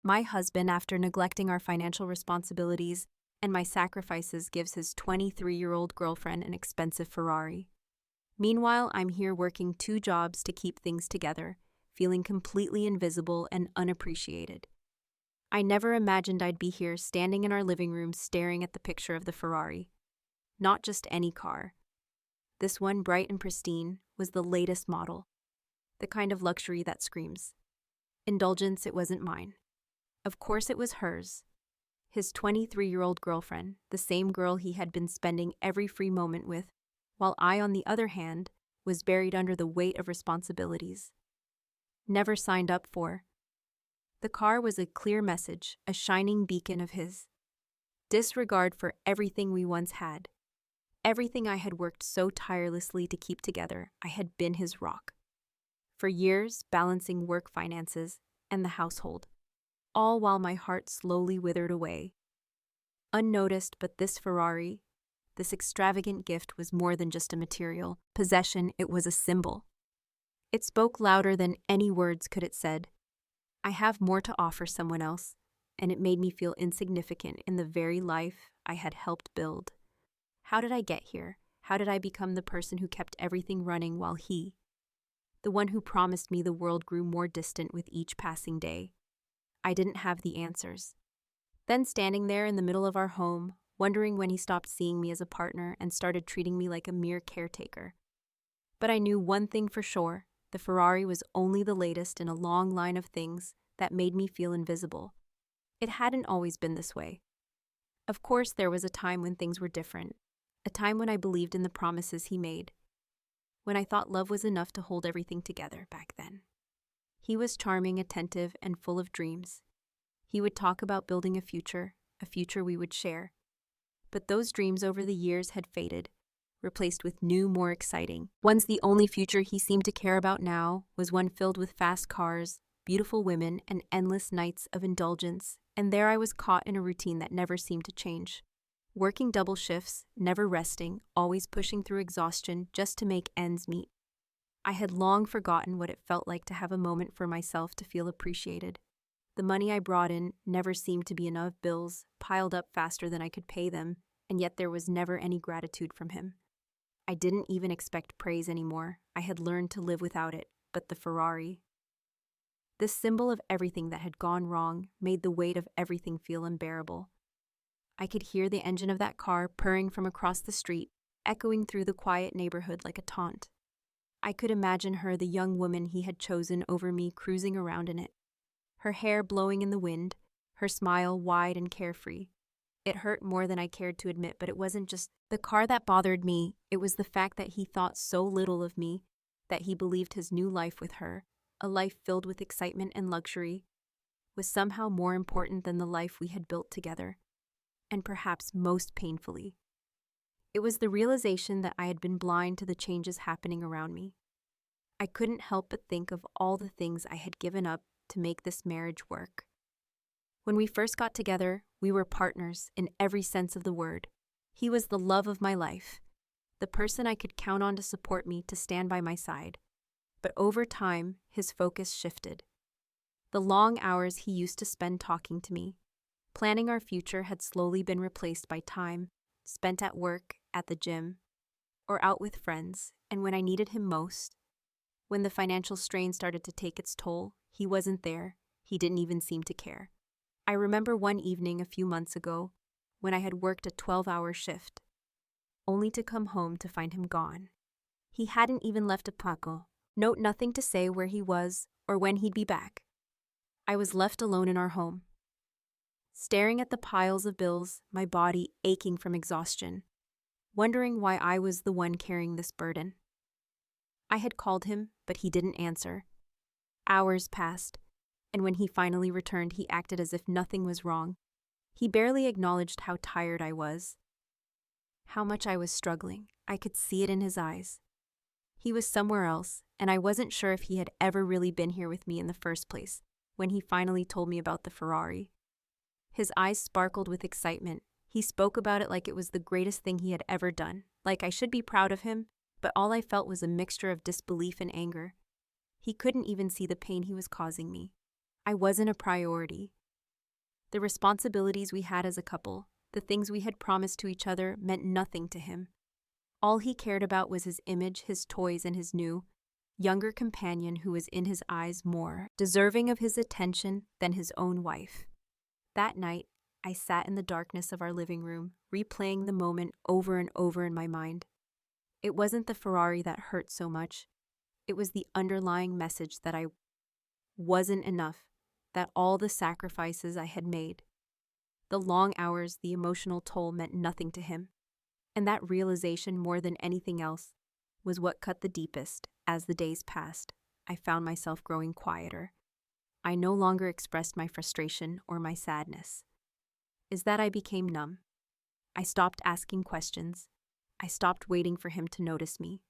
My husband, after neglecting our financial responsibilities and my sacrifices, gives his 23-year-old girlfriend an expensive Ferrari. Meanwhile, I'm here working 2 jobs to keep things together, feeling completely invisible and unappreciated. I never imagined I'd be here standing in our living room staring at the picture of the Ferrari. Not just any car. This one, bright and pristine, was the latest model. The kind of luxury that screams. Indulgence, it wasn't mine. Of course it was hers. His 23-year-old girlfriend, the same girl he had been spending every free moment with, while I, on the other hand, was buried under the weight of responsibilities. Never signed up for. The car was a clear message, a shining beacon of his disregard for everything we once had. Everything I had worked so tirelessly to keep together, I had been his rock. For years, balancing work finances and the household, all while my heart slowly withered away. Unnoticed, but this Ferrari, this extravagant gift, was more than just a material possession, it was a symbol. It spoke louder than any words could have said. I have more to offer someone else, and it made me feel insignificant in the very life I had helped build. How did I get here? How did I become the person who kept everything running while he, the one who promised me the world, grew more distant with each passing day? I didn't have the answers. Then, standing there in the middle of our home, wondering when he stopped seeing me as a partner and started treating me like a mere caretaker. But I knew one thing for sure: the Ferrari was only the latest in a long line of things that made me feel invisible. It hadn't always been this way. Of course, there was a time when things were different, a time when I believed in the promises he made, when I thought love was enough to hold everything together back then. He was charming, attentive, and full of dreams. He would talk about building a future we would share. But those dreams over the years had faded, replaced with new, more exciting ones. The only future he seemed to care about now was one filled with fast cars, beautiful women, and endless nights of indulgence. And there I was, caught in a routine that never seemed to change. Working double shifts, never resting, always pushing through exhaustion just to make ends meet. I had long forgotten what it felt like to have a moment for myself, to feel appreciated. The money I brought in never seemed to be enough. Bills piled up faster than I could pay them, and yet there was never any gratitude from him. I didn't even expect praise anymore. I had learned to live without it. But the Ferrari, this symbol of everything that had gone wrong, made the weight of everything feel unbearable. I could hear the engine of that car purring from across the street, echoing through the quiet neighborhood like a taunt. I could imagine her, the young woman he had chosen over me, cruising around in it, her hair blowing in the wind, her smile wide and carefree. It hurt more than I cared to admit, but it wasn't just the car that bothered me. It was the fact that he thought so little of me, that he believed his new life with her, a life filled with excitement and luxury, was somehow more important than the life we had built together. And perhaps most painfully, it was the realization that I had been blind to the changes happening around me. I couldn't help but think of all the things I had given up to make this marriage work. When we first got together, we were partners in every sense of the word. He was the love of my life, the person I could count on to support me, to stand by my side. But over time, his focus shifted. The long hours he used to spend talking to me, planning our future, had slowly been replaced by time spent at work, at the gym, or out with friends. And when I needed him most, when the financial strain started to take its toll, he wasn't there. He didn't even seem to care. I remember one evening a few months ago when I had worked a 12-hour shift, only to come home to find him gone. He hadn't even left a paco note, nothing to say where he was or when he'd be back. I was left alone in our home, staring at the piles of bills, my body aching from exhaustion, wondering why I was the one carrying this burden. I had called him, but he didn't answer. Hours passed, and when he finally returned, he acted as if nothing was wrong. He barely acknowledged how tired I was, how much I was struggling. I could see it in his eyes. He was somewhere else, and I wasn't sure if he had ever really been here with me in the first place. When he finally told me about the Ferrari, his eyes sparkled with excitement. He spoke about it like it was the greatest thing he had ever done, like I should be proud of him, but all I felt was a mixture of disbelief and anger. He couldn't even see the pain he was causing me. I wasn't a priority. The responsibilities we had as a couple, the things we had promised to each other, meant nothing to him. All he cared about was his image, his toys, and his new, younger companion who was in his eyes more deserving of his attention than his own wife. That night, I sat in the darkness of our living room, replaying the moment over and over in my mind. It wasn't the Ferrari that hurt so much. It was the underlying message that I wasn't enough, that all the sacrifices I had made, the long hours, the emotional toll meant nothing to him. And that realization, more than anything else, was what cut the deepest. As the days passed, I found myself growing quieter. I no longer expressed my frustration or my sadness. Is that I became numb. I stopped asking questions. I stopped waiting for him to notice me.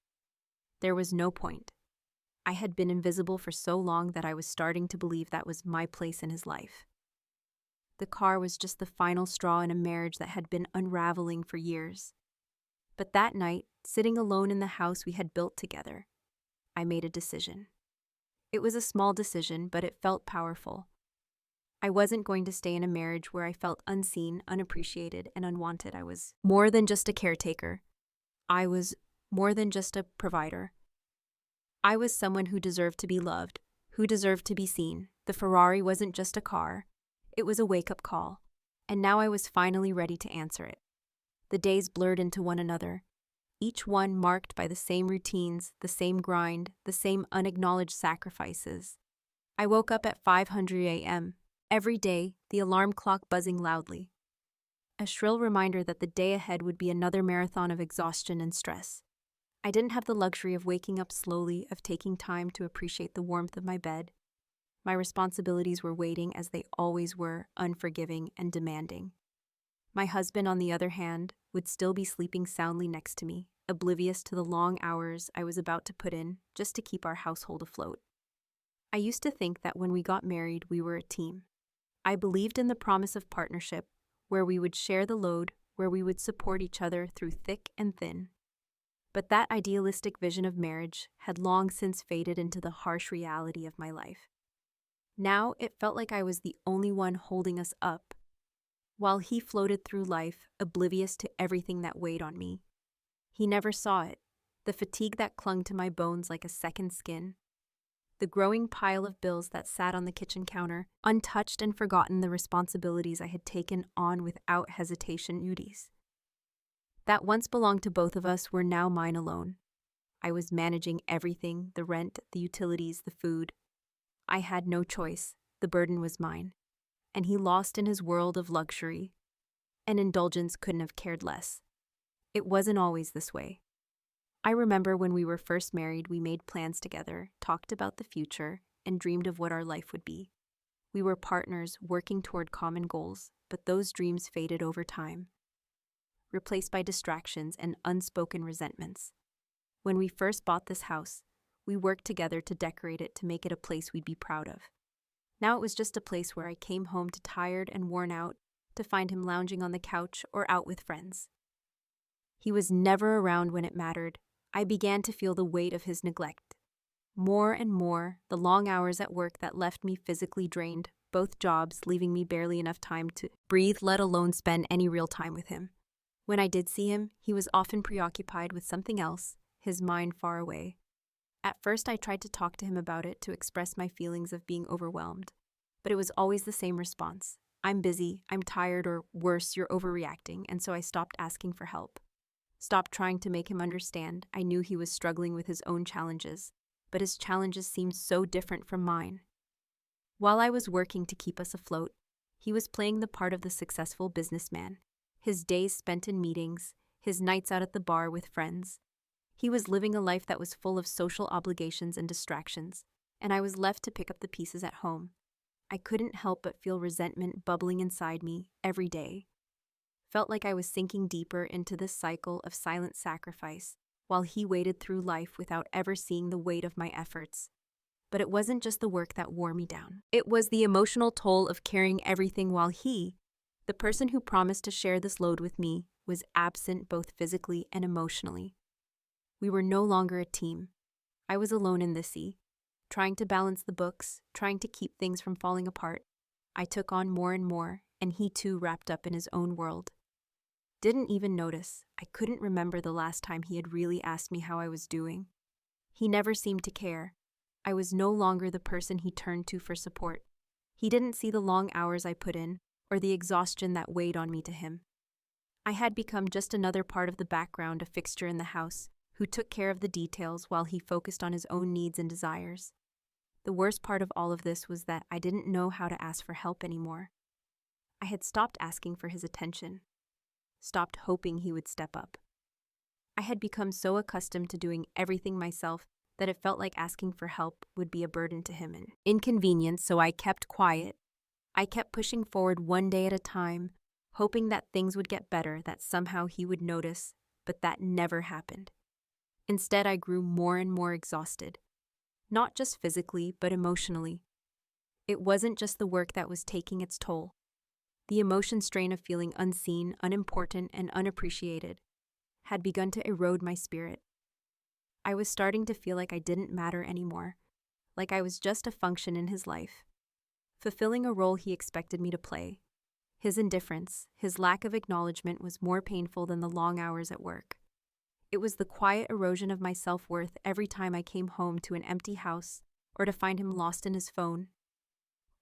There was no point. I had been invisible for so long that I was starting to believe that was my place in his life. The car was just the final straw in a marriage that had been unraveling for years. But that night, sitting alone in the house we had built together, I made a decision. It was a small decision, but it felt powerful. I wasn't going to stay in a marriage where I felt unseen, unappreciated, and unwanted. I was more than just a caretaker. I was more than just a provider. I was someone who deserved to be loved, who deserved to be seen. The Ferrari wasn't just a car. It was a wake-up call, and now I was finally ready to answer it. The days blurred into one another, each one marked by the same routines, the same grind, the same unacknowledged sacrifices. I woke up at 5:00 a.m., every day, the alarm clock buzzing loudly. A shrill reminder that the day ahead would be another marathon of exhaustion and stress. I didn't have the luxury of waking up slowly, of taking time to appreciate the warmth of my bed. My responsibilities were waiting as they always were, unforgiving and demanding. My husband, on the other hand, would still be sleeping soundly next to me, oblivious to the long hours I was about to put in just to keep our household afloat. I used to think that when we got married, we were a team. I believed in the promise of partnership, where we would share the load, where we would support each other through thick and thin. But that idealistic vision of marriage had long since faded into the harsh reality of my life. Now it felt like I was the only one holding us up, while he floated through life, oblivious to everything that weighed on me. He never saw it, the fatigue that clung to my bones like a second skin, the growing pile of bills that sat on the kitchen counter, untouched and forgotten the responsibilities I had taken on without hesitation. Duties that once belonged to both of us were now mine alone. I was managing everything, the rent, the utilities, the food. I had no choice. The burden was mine. And he lost in his world of luxury. And indulgence couldn't have cared less. It wasn't always this way. I remember when we were first married, we made plans together, talked about the future, and dreamed of what our life would be. We were partners working toward common goals, but those dreams faded over time, replaced by distractions and unspoken resentments. When we first bought this house, we worked together to decorate it to make it a place we'd be proud of. Now it was just a place where I came home tired and worn out to find him lounging on the couch or out with friends. He was never around when it mattered. I began to feel the weight of his neglect. More and more, the long hours at work that left me physically drained, both jobs leaving me barely enough time to breathe, let alone spend any real time with him. When I did see him, he was often preoccupied with something else, his mind far away. At first, I tried to talk to him about it, to express my feelings of being overwhelmed. But it was always the same response. I'm busy, I'm tired, or worse, you're overreacting, and so I stopped asking for help. Stopped trying to make him understand. I knew he was struggling with his own challenges, but his challenges seemed so different from mine. While I was working to keep us afloat, he was playing the part of the successful businessman. His days spent in meetings, his nights out at the bar with friends. He was living a life that was full of social obligations and distractions, and I was left to pick up the pieces at home. I couldn't help but feel resentment bubbling inside me every day. Felt like I was sinking deeper into this cycle of silent sacrifice, while he waded through life without ever seeing the weight of my efforts. But it wasn't just the work that wore me down. It was the emotional toll of carrying everything while he, the person who promised to share this load with me, was absent both physically and emotionally. We were no longer a team. I was alone in the sea, trying to balance the books, trying to keep things from falling apart. I took on more and more, and he too wrapped up in his own world. Didn't even notice. I couldn't remember the last time he had really asked me how I was doing. He never seemed to care. I was no longer the person he turned to for support. He didn't see the long hours I put in, or the exhaustion that weighed on me to him. I had become just another part of the background, a fixture in the house, who took care of the details while he focused on his own needs and desires. The worst part of all of this was that I didn't know how to ask for help anymore. I had stopped asking for his attention, stopped hoping he would step up. I had become so accustomed to doing everything myself that it felt like asking for help would be a burden to him and inconvenience, so I kept quiet. I kept pushing forward one day at a time, hoping that things would get better, that somehow he would notice, but that never happened. Instead, I grew more and more exhausted, not just physically, but emotionally. It wasn't just the work that was taking its toll. The emotion strain of feeling unseen, unimportant, and unappreciated had begun to erode my spirit. I was starting to feel like I didn't matter anymore, like I was just a function in his life, fulfilling a role he expected me to play. His indifference, his lack of acknowledgement was more painful than the long hours at work. It was the quiet erosion of my self-worth every time I came home to an empty house, or to find him lost in his phone,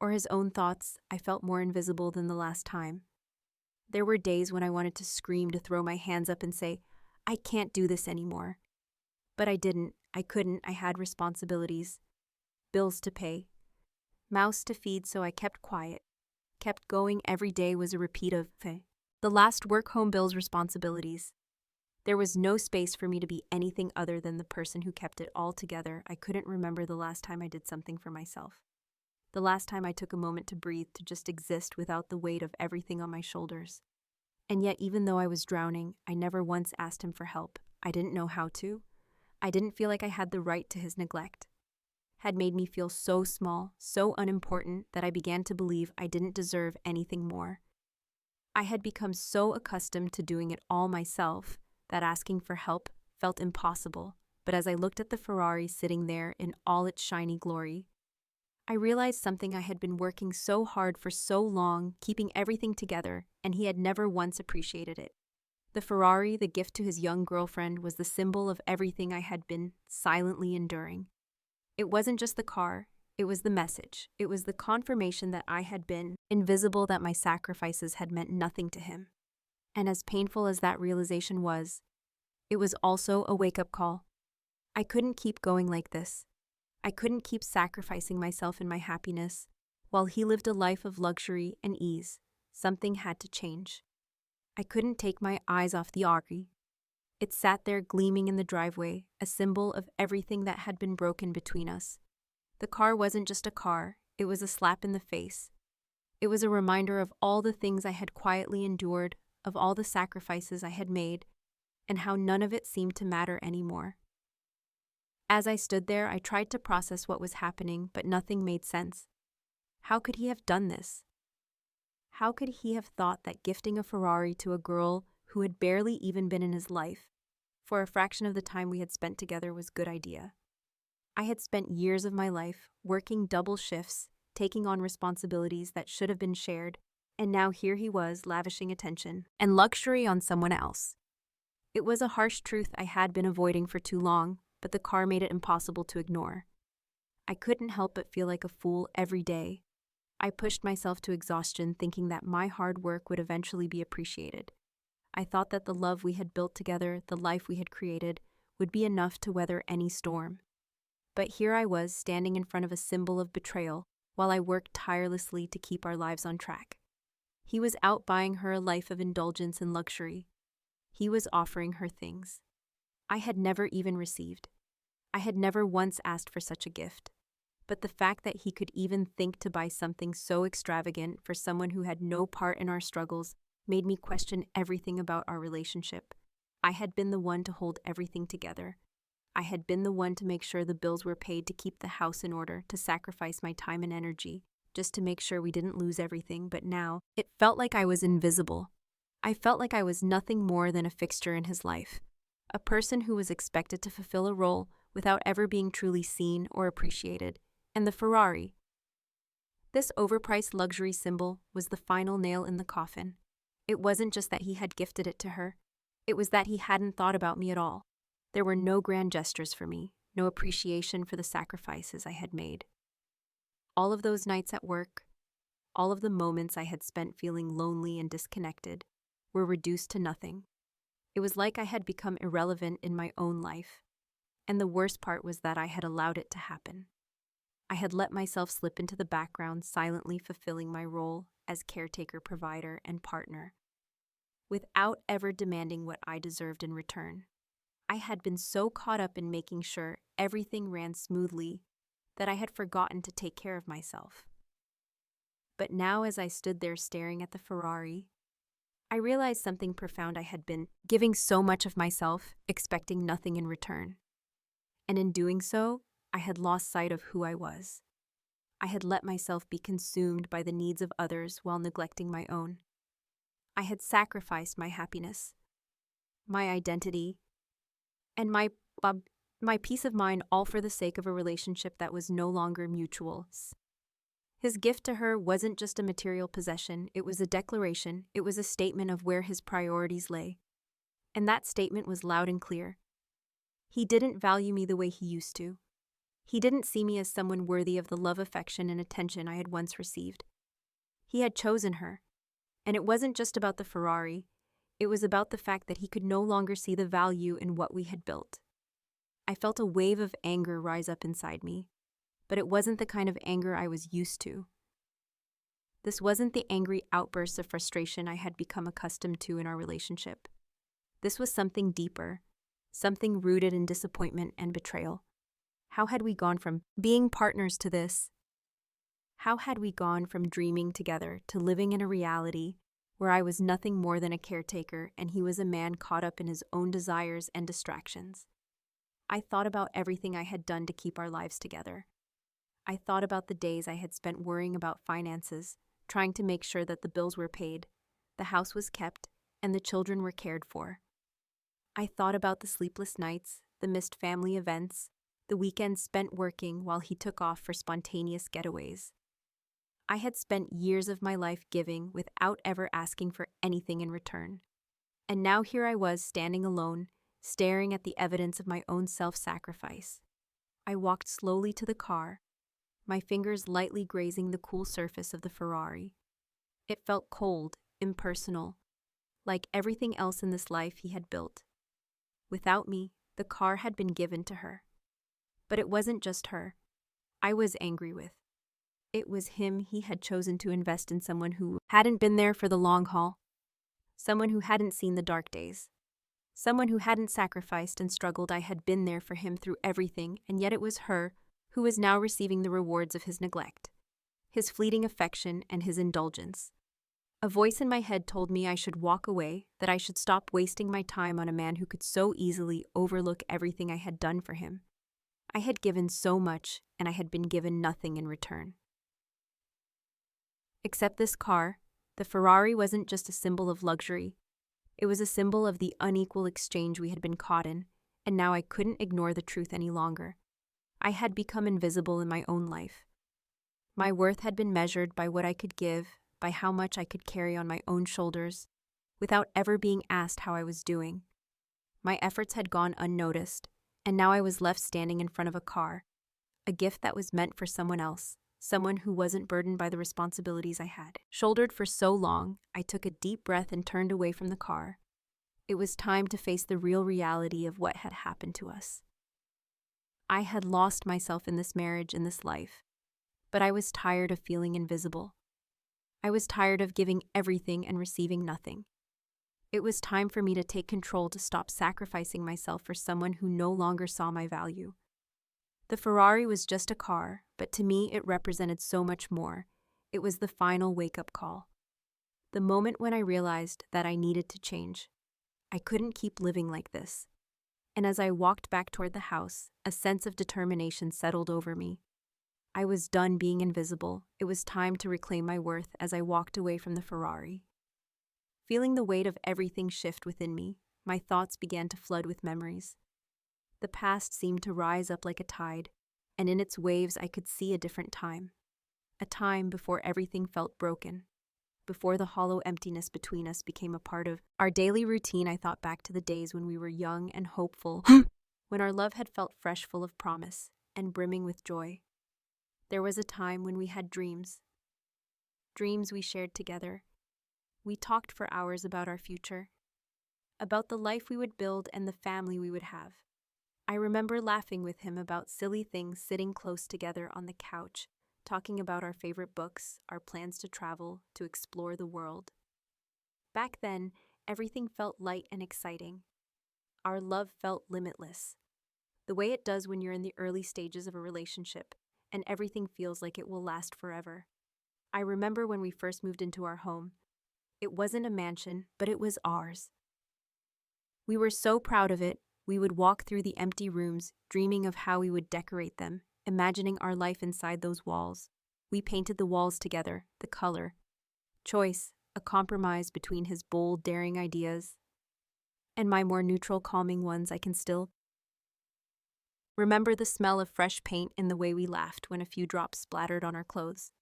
or his own thoughts. I felt more invisible than the last time. There were days when I wanted to scream, to throw my hands up and say, I can't do this anymore. But I didn't, I couldn't. I had responsibilities, bills to pay, mouths to feed, so I kept quiet, kept going. Every day was a repeat of the last work-home bills responsibilities. There was no space for me to be anything other than the person who kept it all together. I couldn't remember the last time I did something for myself. The last time I took a moment to breathe, to just exist without the weight of everything on my shoulders. And yet, even though I was drowning, I never once asked him for help. I didn't know how to. I didn't feel like I had the right to his neglect. Had made me feel so small, so unimportant, that I began to believe I didn't deserve anything more. I had become so accustomed to doing it all myself that asking for help felt impossible. But as I looked at the Ferrari sitting there in all its shiny glory, I realized something. I had been working so hard for so long, keeping everything together, and he had never once appreciated it. The Ferrari, the gift to his young girlfriend, was the symbol of everything I had been silently enduring. It wasn't just the car, it was the message. It was the confirmation that I had been invisible, that my sacrifices had meant nothing to him. And as painful as that realization was, it was also a wake-up call. I couldn't keep going like this. I couldn't keep sacrificing myself and my happiness while he lived a life of luxury and ease. Something had to change. I couldn't take my eyes off the Ferrari. It sat there gleaming in the driveway, a symbol of everything that had been broken between us. The car wasn't just a car, it was a slap in the face. It was a reminder of all the things I had quietly endured, of all the sacrifices I had made, and how none of it seemed to matter anymore. As I stood there, I tried to process what was happening, but nothing made sense. How could he have done this? How could he have thought that gifting a Ferrari to a girl who had barely even been in his life, for a fraction of the time we had spent together, was a good idea? I had spent years of my life working double shifts, taking on responsibilities that should have been shared, and now here he was lavishing attention and luxury on someone else. It was a harsh truth I had been avoiding for too long, but the car made it impossible to ignore. I couldn't help but feel like a fool every day. I pushed myself to exhaustion, thinking that my hard work would eventually be appreciated. I thought that the love we had built together, the life we had created, would be enough to weather any storm. But here I was, standing in front of a symbol of betrayal, while I worked tirelessly to keep our lives on track. He was out buying her a life of indulgence and luxury. He was offering her things I had never even received. I had never once asked for such a gift. But the fact that he could even think to buy something so extravagant for someone who had no part in our struggles made me question everything about our relationship. I had been the one to hold everything together. I had been the one to make sure the bills were paid, to keep the house in order, to sacrifice my time and energy, just to make sure we didn't lose everything. But now, it felt like I was invisible. I felt like I was nothing more than a fixture in his life, a person who was expected to fulfill a role without ever being truly seen or appreciated. And the Ferrari. This overpriced luxury symbol was the final nail in the coffin. It wasn't just that he had gifted it to her. It was that he hadn't thought about me at all. There were no grand gestures for me, no appreciation for the sacrifices I had made. All of those nights at work, all of the moments I had spent feeling lonely and disconnected, were reduced to nothing. It was like I had become irrelevant in my own life. And the worst part was that I had allowed it to happen. I had let myself slip into the background, silently fulfilling my role as caretaker, provider, and partner, without ever demanding what I deserved in return. I had been so caught up in making sure everything ran smoothly that I had forgotten to take care of myself. But now, as I stood there staring at the Ferrari, I realized something profound. I had been giving so much of myself, expecting nothing in return. And in doing so, I had lost sight of who I was. I had let myself be consumed by the needs of others while neglecting my own. I had sacrificed my happiness, my identity, and my peace of mind, all for the sake of a relationship that was no longer mutual. His gift to her wasn't just a material possession, it was a declaration, it was a statement of where his priorities lay. And that statement was loud and clear. He didn't value me the way he used to. He didn't see me as someone worthy of the love, affection, and attention I had once received. He had chosen her. And it wasn't just about the Ferrari, it was about the fact that he could no longer see the value in what we had built. I felt a wave of anger rise up inside me, but it wasn't the kind of anger I was used to. This wasn't the angry outbursts of frustration I had become accustomed to in our relationship. This was something deeper, something rooted in disappointment and betrayal. How had we gone from being partners to this? How had we gone from dreaming together to living in a reality where I was nothing more than a caretaker and he was a man caught up in his own desires and distractions? I thought about everything I had done to keep our lives together. I thought about the days I had spent worrying about finances, trying to make sure that the bills were paid, the house was kept, and the children were cared for. I thought about the sleepless nights, the missed family events, the weekends spent working while he took off for spontaneous getaways. I had spent years of my life giving without ever asking for anything in return. And now here I was standing alone, staring at the evidence of my own self-sacrifice. I walked slowly to the car, my fingers lightly grazing the cool surface of the Ferrari. It felt cold, impersonal, like everything else in this life he had built. Without me, the car had been given to her. But it wasn't just her I was angry with. It was him. He had chosen to invest in someone who hadn't been there for the long haul, someone who hadn't seen the dark days, someone who hadn't sacrificed and struggled. I had been there for him through everything, and yet it was her who was now receiving the rewards of his neglect, his fleeting affection, and his indulgence. A voice in my head told me I should walk away, that I should stop wasting my time on a man who could so easily overlook everything I had done for him. I had given so much, and I had been given nothing in return. Except this car, the Ferrari wasn't just a symbol of luxury. It was a symbol of the unequal exchange we had been caught in, and now I couldn't ignore the truth any longer. I had become invisible in my own life. My worth had been measured by what I could give, by how much I could carry on my own shoulders, without ever being asked how I was doing. My efforts had gone unnoticed, and now I was left standing in front of a car, a gift that was meant for someone else, someone who wasn't burdened by the responsibilities I had shouldered for so long. I took a deep breath and turned away from the car. It was time to face the real reality of what had happened to us. I had lost myself in this marriage, in this life, but I was tired of feeling invisible. I was tired of giving everything and receiving nothing. It was time for me to take control, to stop sacrificing myself for someone who no longer saw my value. The Ferrari was just a car, but to me it represented so much more. It was the final wake-up call. The moment when I realized that I needed to change. I couldn't keep living like this. And as I walked back toward the house, a sense of determination settled over me. I was done being invisible. It was time to reclaim my worth as I walked away from the Ferrari. Feeling the weight of everything shift within me, my thoughts began to flood with memories. The past seemed to rise up like a tide, and in its waves I could see a different time. a time before everything felt broken, before the hollow emptiness between us became a part of our daily routine. I thought back to the days when we were young and hopeful, when our love had felt fresh, full of promise, and brimming with joy. There was a time when we had dreams we shared together. We talked for hours about our future, about the life we would build and the family we would have. I remember laughing with him about silly things, sitting close together on the couch, talking about our favorite books, our plans to travel, to explore the world. Back then, everything felt light and exciting. Our love felt limitless, the way it does when you're in the early stages of a relationship, and everything feels like it will last forever. I remember when we first moved into our home. It wasn't a mansion, but it was ours. We were so proud of it. We would walk through the empty rooms, dreaming of how we would decorate them, imagining our life inside those walls. We painted the walls together, the color, choice, a compromise between his bold, daring ideas and my more neutral, calming ones. I can still remember the smell of fresh paint and the way we laughed when a few drops splattered on our clothes.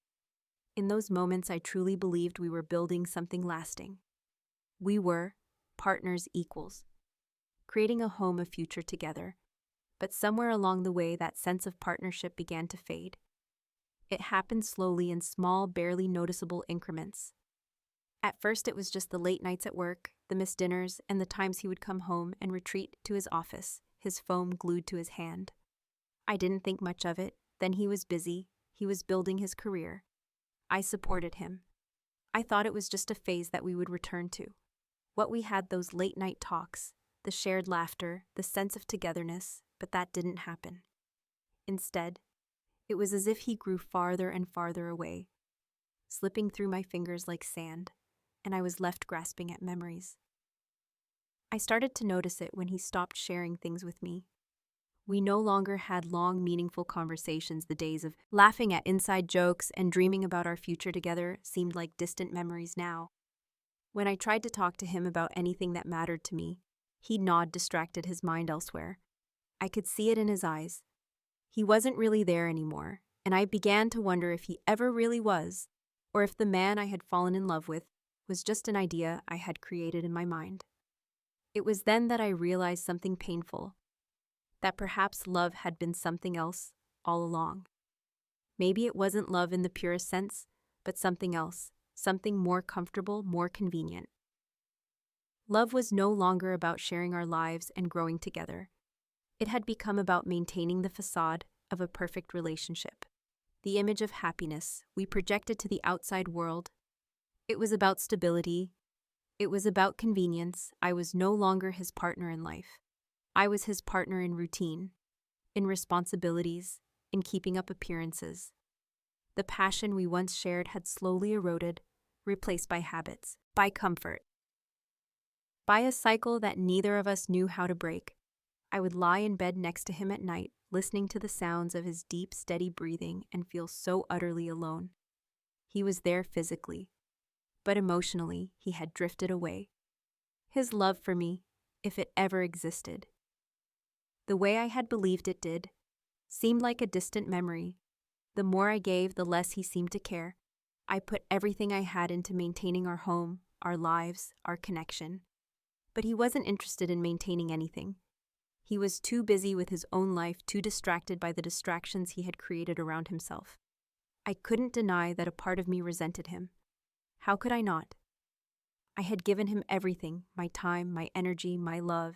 In those moments, I truly believed we were building something lasting. We were partners, equals, creating a home, a future together. But somewhere along the way, that sense of partnership began to fade. It happened slowly in small, barely noticeable increments. At first, it was just the late nights at work, the missed dinners, and the times he would come home and retreat to his office, his phone glued to his hand. I didn't think much of it. Then he was busy. He was building his career. I supported him. I thought it was just a phase that we would return to. What we had, those late night talks, the shared laughter, the sense of togetherness, but that didn't happen. Instead, it was as if he grew farther and farther away, slipping through my fingers like sand, and I was left grasping at memories. I started to notice it when he stopped sharing things with me. We no longer had long, meaningful conversations. The days of laughing at inside jokes and dreaming about our future together seemed like distant memories now. When I tried to talk to him about anything that mattered to me, he'd nod, distracted, his mind elsewhere. I could see it in his eyes. He wasn't really there anymore, and I began to wonder if he ever really was, or if the man I had fallen in love with was just an idea I had created in my mind. It was then that I realized something painful, that perhaps love had been something else all along. Maybe it wasn't love in the purest sense, but something else, something more comfortable, more convenient. Love was no longer about sharing our lives and growing together. It had become about maintaining the facade of a perfect relationship, the image of happiness we projected to the outside world. It was about stability. It was about convenience. I was no longer his partner in life. I was his partner in routine, in responsibilities, in keeping up appearances. The passion we once shared had slowly eroded, replaced by habits, by comfort, by a cycle that neither of us knew how to break. I would lie in bed next to him at night, listening to the sounds of his deep, steady breathing, and feel so utterly alone. He was there physically, but emotionally, he had drifted away. His love for me, if it ever existed, the way I had believed it did, seemed like a distant memory. The more I gave, the less he seemed to care. I put everything I had into maintaining our home, our lives, our connection. But he wasn't interested in maintaining anything. He was too busy with his own life, too distracted by the distractions he had created around himself. I couldn't deny that a part of me resented him. How could I not? I had given him everything, my time, my energy, my love,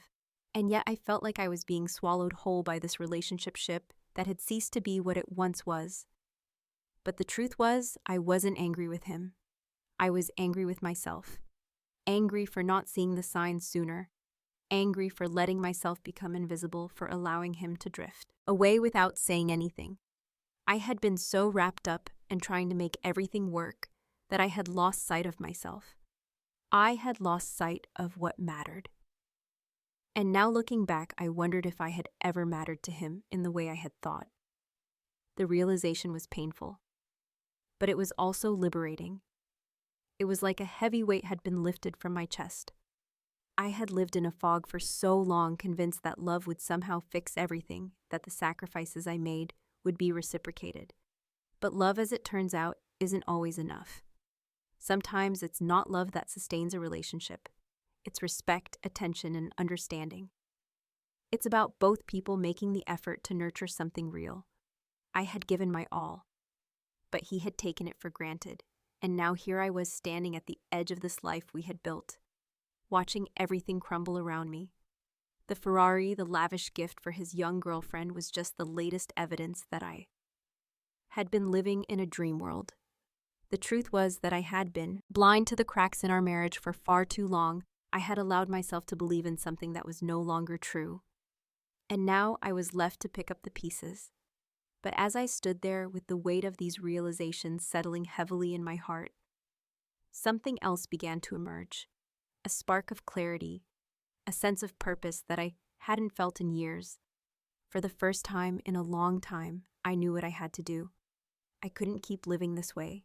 and yet I felt like I was being swallowed whole by this relationship ship that had ceased to be what it once was. But the truth was, I wasn't angry with him. I was angry with myself. Angry for not seeing the signs sooner. Angry for letting myself become invisible, for allowing him to drift away without saying anything. I had been so wrapped up in trying to make everything work that I had lost sight of myself. I had lost sight of what mattered. And now looking back, I wondered if I had ever mattered to him in the way I had thought. The realization was painful, but it was also liberating. It was like a heavy weight had been lifted from my chest. I had lived in a fog for so long, convinced that love would somehow fix everything, that the sacrifices I made would be reciprocated. But love, as it turns out, isn't always enough. Sometimes it's not love that sustains a relationship. It's respect, attention, and understanding. It's about both people making the effort to nurture something real. I had given my all, but he had taken it for granted, and now here I was standing at the edge of this life we had built, watching everything crumble around me. The Ferrari, the lavish gift for his young girlfriend, was just the latest evidence that I had been living in a dream world. The truth was that I had been blind to the cracks in our marriage for far too long. I had allowed myself to believe in something that was no longer true. And now I was left to pick up the pieces. But as I stood there with the weight of these realizations settling heavily in my heart, something else began to emerge. A spark of clarity, a sense of purpose that I hadn't felt in years. For the first time in a long time, I knew what I had to do. I couldn't keep living this way.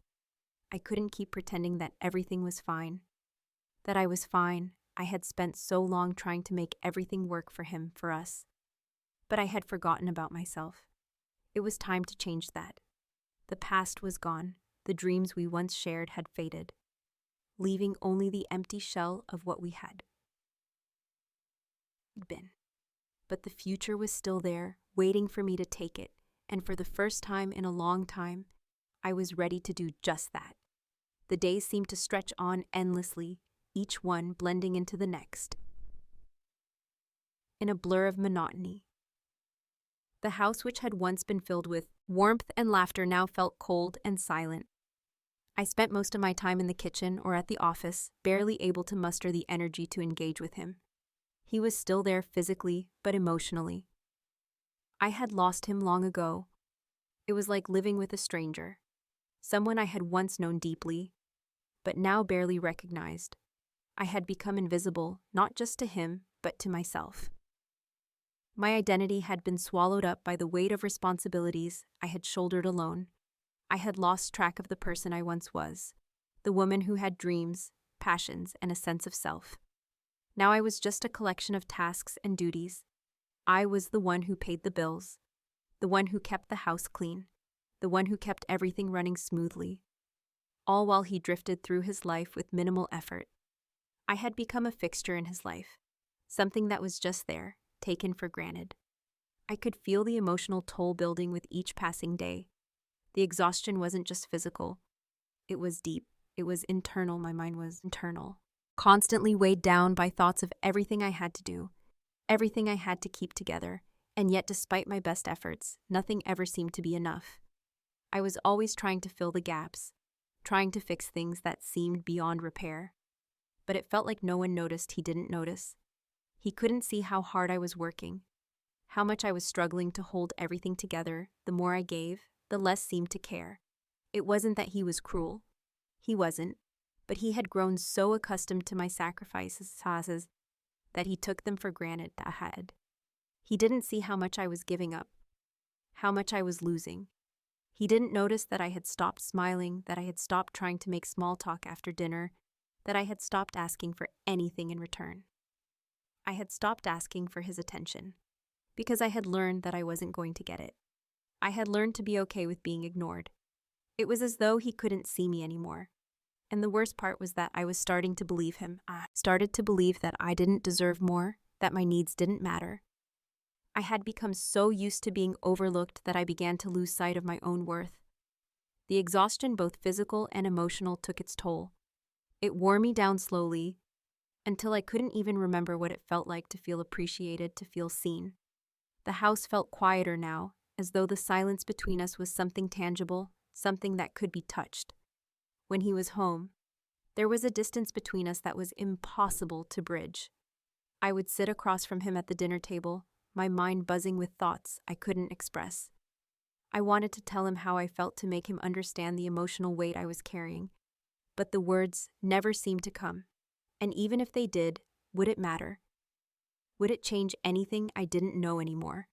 I couldn't keep pretending that everything was fine. That I was fine. I had spent so long trying to make everything work for him, for us. But I had forgotten about myself. It was time to change that. The past was gone. The dreams we once shared had faded, leaving only the empty shell of what we had been. But the future was still there, waiting for me to take it, and for the first time in a long time, I was ready to do just that. The days seemed to stretch on endlessly, each one blending into the next, in a blur of monotony. The house, which had once been filled with warmth and laughter, now felt cold and silent. I spent most of my time in the kitchen or at the office, barely able to muster the energy to engage with him. He was still there physically, but emotionally. I had lost him long ago. It was like living with a stranger, someone I had once known deeply, but now barely recognized. I had become invisible, not just to him, but to myself. My identity had been swallowed up by the weight of responsibilities I had shouldered alone. I had lost track of the person I once was, the woman who had dreams, passions, and a sense of self. Now I was just a collection of tasks and duties. I was the one who paid the bills, the one who kept the house clean, the one who kept everything running smoothly, all while he drifted through his life with minimal effort. I had become a fixture in his life, something that was just there, taken for granted. I could feel the emotional toll building with each passing day. The exhaustion wasn't just physical. It was deep. It was internal. My mind was internal, constantly weighed down by thoughts of everything I had to do, everything I had to keep together, and yet despite my best efforts, nothing ever seemed to be enough. I was always trying to fill the gaps, trying to fix things that seemed beyond repair. But it felt like no one noticed he didn't notice. He couldn't see how hard I was working, how much I was struggling to hold everything together. The more I gave, the less seemed to care. It wasn't that he was cruel. He wasn't. But he had grown so accustomed to my sacrifices that he took them for granted. He didn't see how much I was giving up, how much I was losing. He didn't notice that I had stopped smiling, that I had stopped trying to make small talk after dinner, that I had stopped asking for anything in return. I had stopped asking for his attention, because I had learned that I wasn't going to get it. I had learned to be okay with being ignored. It was as though he couldn't see me anymore. And the worst part was that I was starting to believe him. I started to believe that I didn't deserve more, that my needs didn't matter. I had become so used to being overlooked that I began to lose sight of my own worth. The exhaustion, both physical and emotional, took its toll. It wore me down slowly, until I couldn't even remember what it felt like to feel appreciated, to feel seen. The house felt quieter now, as though the silence between us was something tangible, something that could be touched. When he was home, there was a distance between us that was impossible to bridge. I would sit across from him at the dinner table, my mind buzzing with thoughts I couldn't express. I wanted to tell him how I felt, to make him understand the emotional weight I was carrying, but the words never seemed to come. And even if they did, would it matter? Would it change anything? I didn't know anymore.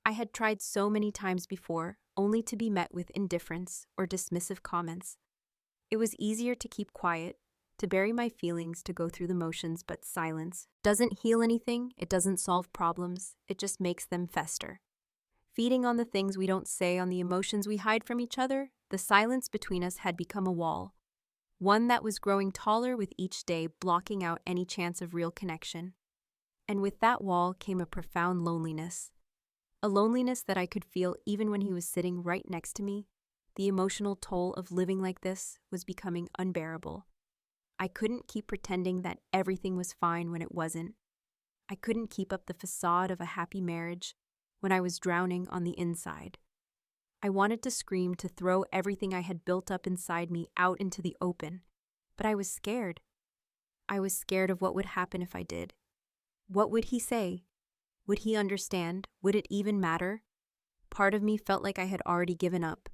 I had tried so many times before, only to be met with indifference or dismissive comments. It was easier to keep quiet, to bury my feelings, to go through the motions, but silence doesn't heal anything, it doesn't solve problems, it just makes them fester. Feeding on the things we don't say, on the emotions we hide from each other, the silence between us had become a wall, one that was growing taller with each day, blocking out any chance of real connection. And with that wall came a profound loneliness. A loneliness that I could feel even when he was sitting right next to me. The emotional toll of living like this was becoming unbearable. I couldn't keep pretending that everything was fine when it wasn't. I couldn't keep up the facade of a happy marriage when I was drowning on the inside. I wanted to scream, to throw everything I had built up inside me out into the open, but I was scared. I was scared of what would happen if I did. What would he say? Would he understand? Would it even matter? Part of me felt like I had already given up,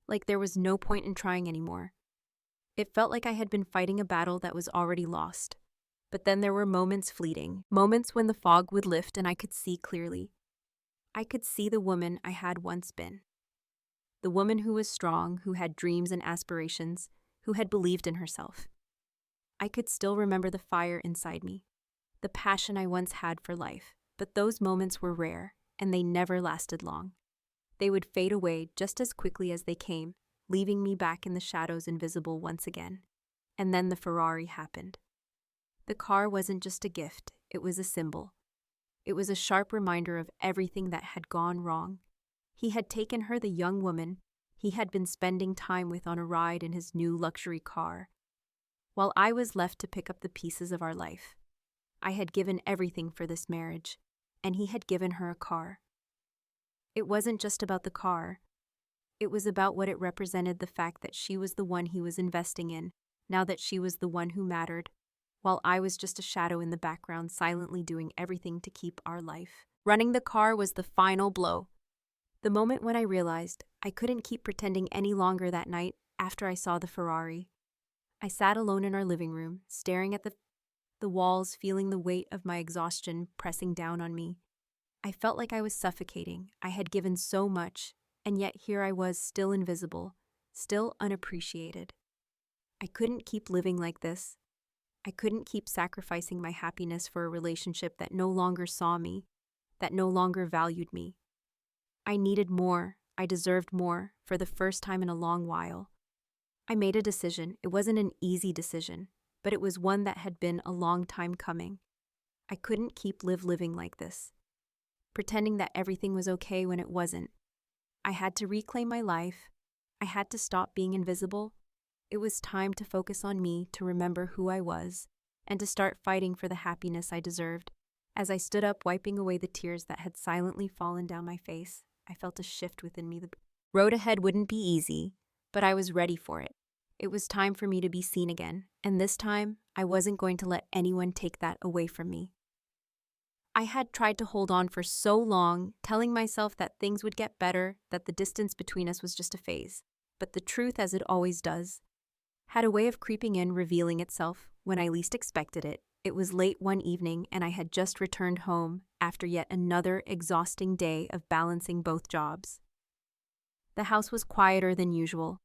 like there was no point in trying anymore. It felt like I had been fighting a battle that was already lost. But then there were moments, fleeting, moments when the fog would lift and I could see clearly. I could see the woman I had once been. The woman who was strong, who had dreams and aspirations, who had believed in herself. I could still remember the fire inside me, the passion I once had for life. But those moments were rare, and they never lasted long. They would fade away just as quickly as they came, leaving me back in the shadows, invisible once again. And then the Ferrari happened. The car wasn't just a gift, it was a symbol. It was a sharp reminder of everything that had gone wrong. He had taken her, the young woman he had been spending time with, on a ride in his new luxury car, while I was left to pick up the pieces of our life. I had given everything for this marriage, and he had given her a car. It wasn't just about the car. It was about what it represented, the fact that she was the one he was investing in, now that she was the one who mattered, while I was just a shadow in the background, silently doing everything to keep our life. Running the car was the final blow. The moment when I realized I couldn't keep pretending any longer. That night, after I saw the Ferrari, I sat alone in our living room, staring at the walls, feeling the weight of my exhaustion pressing down on me. I felt like I was suffocating. I had given so much, and yet here I was, still invisible, still unappreciated. I couldn't keep living like this. I couldn't keep sacrificing my happiness for a relationship that no longer saw me, that no longer valued me. I needed more. I deserved more, for the first time in a long while. I made a decision. It wasn't an easy decision, but it was one that had been a long time coming. I couldn't keep living like this, pretending that everything was okay when it wasn't. I had to reclaim my life. I had to stop being invisible. It was time to focus on me, to remember who I was, and to start fighting for the happiness I deserved. As I stood up, wiping away the tears that had silently fallen down my face, I felt a shift within me. The road ahead wouldn't be easy, but I was ready for it. It was time for me to be seen again, and this time, I wasn't going to let anyone take that away from me. I had tried to hold on for so long, telling myself that things would get better, that the distance between us was just a phase. But the truth, as it always does, had a way of creeping in, revealing itself when I least expected it. It was late one evening, and I had just returned home after yet another exhausting day of balancing both jobs. The house was quieter than usual,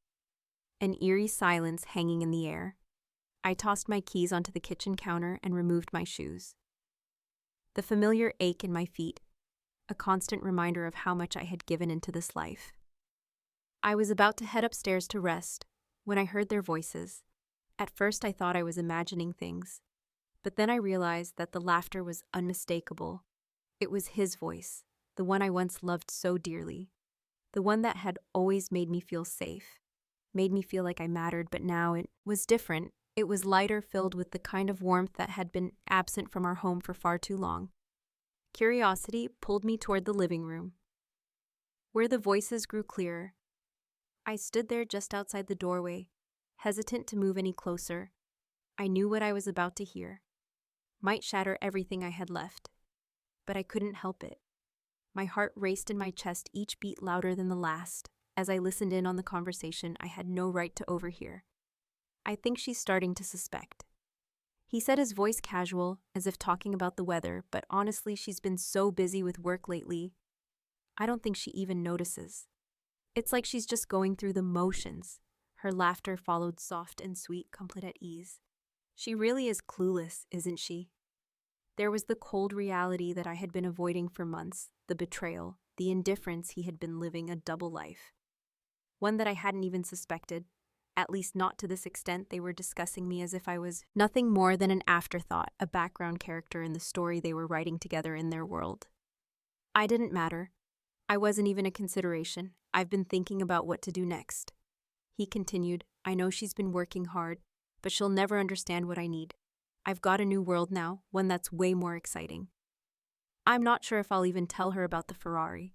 an eerie silence hanging in the air. I tossed my keys onto the kitchen counter and removed my shoes. The familiar ache in my feet, a constant reminder of how much I had given into this life. I was about to head upstairs to rest when I heard their voices. At first I thought I was imagining things, but then I realized that the laughter was unmistakable. It was his voice, the one I once loved so dearly, the one that had always made me feel safe, made me feel like I mattered, but now it was different. It was lighter, filled with the kind of warmth that had been absent from our home for far too long. Curiosity pulled me toward the living room, where the voices grew clearer. I stood there just outside the doorway, hesitant to move any closer. I knew what I was about to hear might shatter everything I had left, but I couldn't help it. My heart raced in my chest, each beat louder than the last, as I listened in on the conversation I had no right to overhear. "I think she's starting to suspect," he said, his voice casual, as if talking about the weather, but honestly, she's been so busy with work lately. I don't think she even notices. It's like she's just going through the motions. Her laughter followed, soft and sweet, complete at ease. She really is clueless, isn't she? There was the cold reality that I had been avoiding for months, the betrayal, the indifference he had been living a double life. One that I hadn't even suspected, at least not to this extent. They were discussing me as if I was nothing more than an afterthought, a background character in the story they were writing together in their world. I didn't matter. I wasn't even a consideration. I've been thinking about what to do next. He continued, I know she's been working hard, but she'll never understand what I need. I've got a new world now, one that's way more exciting. I'm not sure if I'll even tell her about the Ferrari.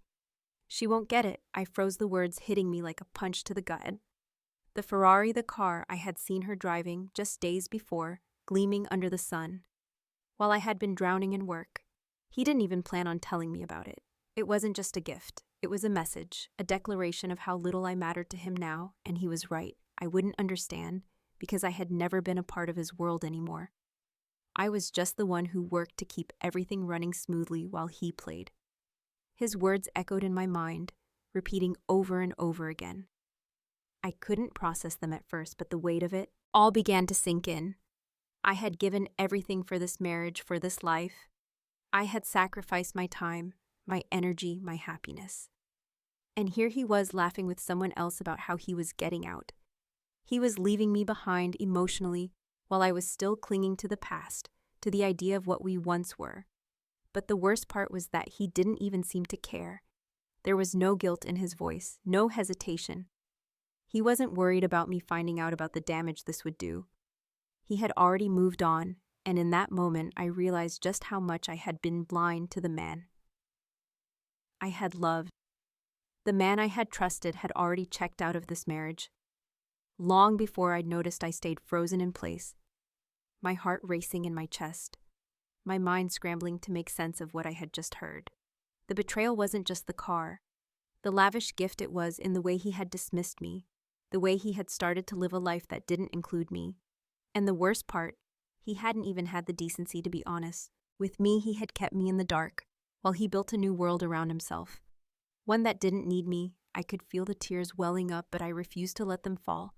She won't get it. I froze, the words hitting me like a punch to the gut. The Ferrari, the car I had seen her driving just days before, gleaming under the sun. While I had been drowning in work, he didn't even plan on telling me about it. It wasn't just a gift. It was a message, a declaration of how little I mattered to him now, and he was right. I wouldn't understand, because I had never been a part of his world anymore. I was just the one who worked to keep everything running smoothly while he played. His words echoed in my mind, repeating over and over again. I couldn't process them at first, but the weight of it all began to sink in. I had given everything for this marriage, for this life. I had sacrificed my time, my energy, my happiness. And here he was laughing with someone else about how he was getting out. He was leaving me behind emotionally while I was still clinging to the past, to the idea of what we once were. But the worst part was that he didn't even seem to care. There was no guilt in his voice, no hesitation. He wasn't worried about me finding out about the damage this would do. He had already moved on, and in that moment I realized just how much I had been blind to the man I had loved. The man I had trusted had already checked out of this marriage. Long before I'd noticed, I stayed frozen in place, my heart racing in my chest, my mind scrambling to make sense of what I had just heard. The betrayal wasn't just the car. The lavish gift it was in the way he had dismissed me, the way he had started to live a life that didn't include me. And the worst part, he hadn't even had the decency to be honest. With me, he had kept me in the dark, while he built a new world around himself. One that didn't need me. I could feel the tears welling up, but I refused to let them fall.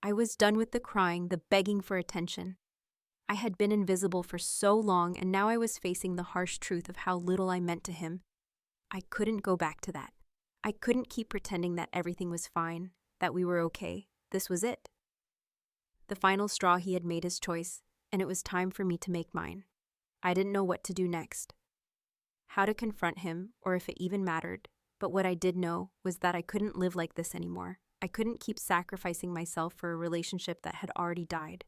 I was done with the crying, the begging for attention. I had been invisible for so long, and now I was facing the harsh truth of how little I meant to him. I couldn't go back to that. I couldn't keep pretending that everything was fine, that we were okay. This was it. The final straw. He had made his choice, and it was time for me to make mine. I didn't know what to do next, how to confront him, or if it even mattered. But what I did know was that I couldn't live like this anymore. I couldn't keep sacrificing myself for a relationship that had already died.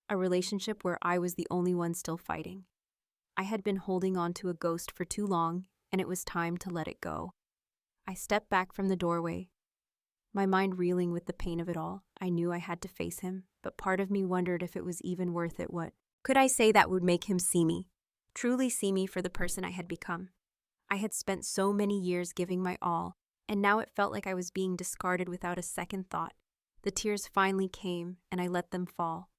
A relationship where I was the only one still fighting. I had been holding on to a ghost for too long, and it was time to let it go. I stepped back from the doorway, my mind reeling with the pain of it all. I knew I had to face him, but part of me wondered if it was even worth it. What could I say that would make him see me, truly see me for the person I had become? I had spent so many years giving my all, and now it felt like I was being discarded without a second thought. The tears finally came, and I let them fall.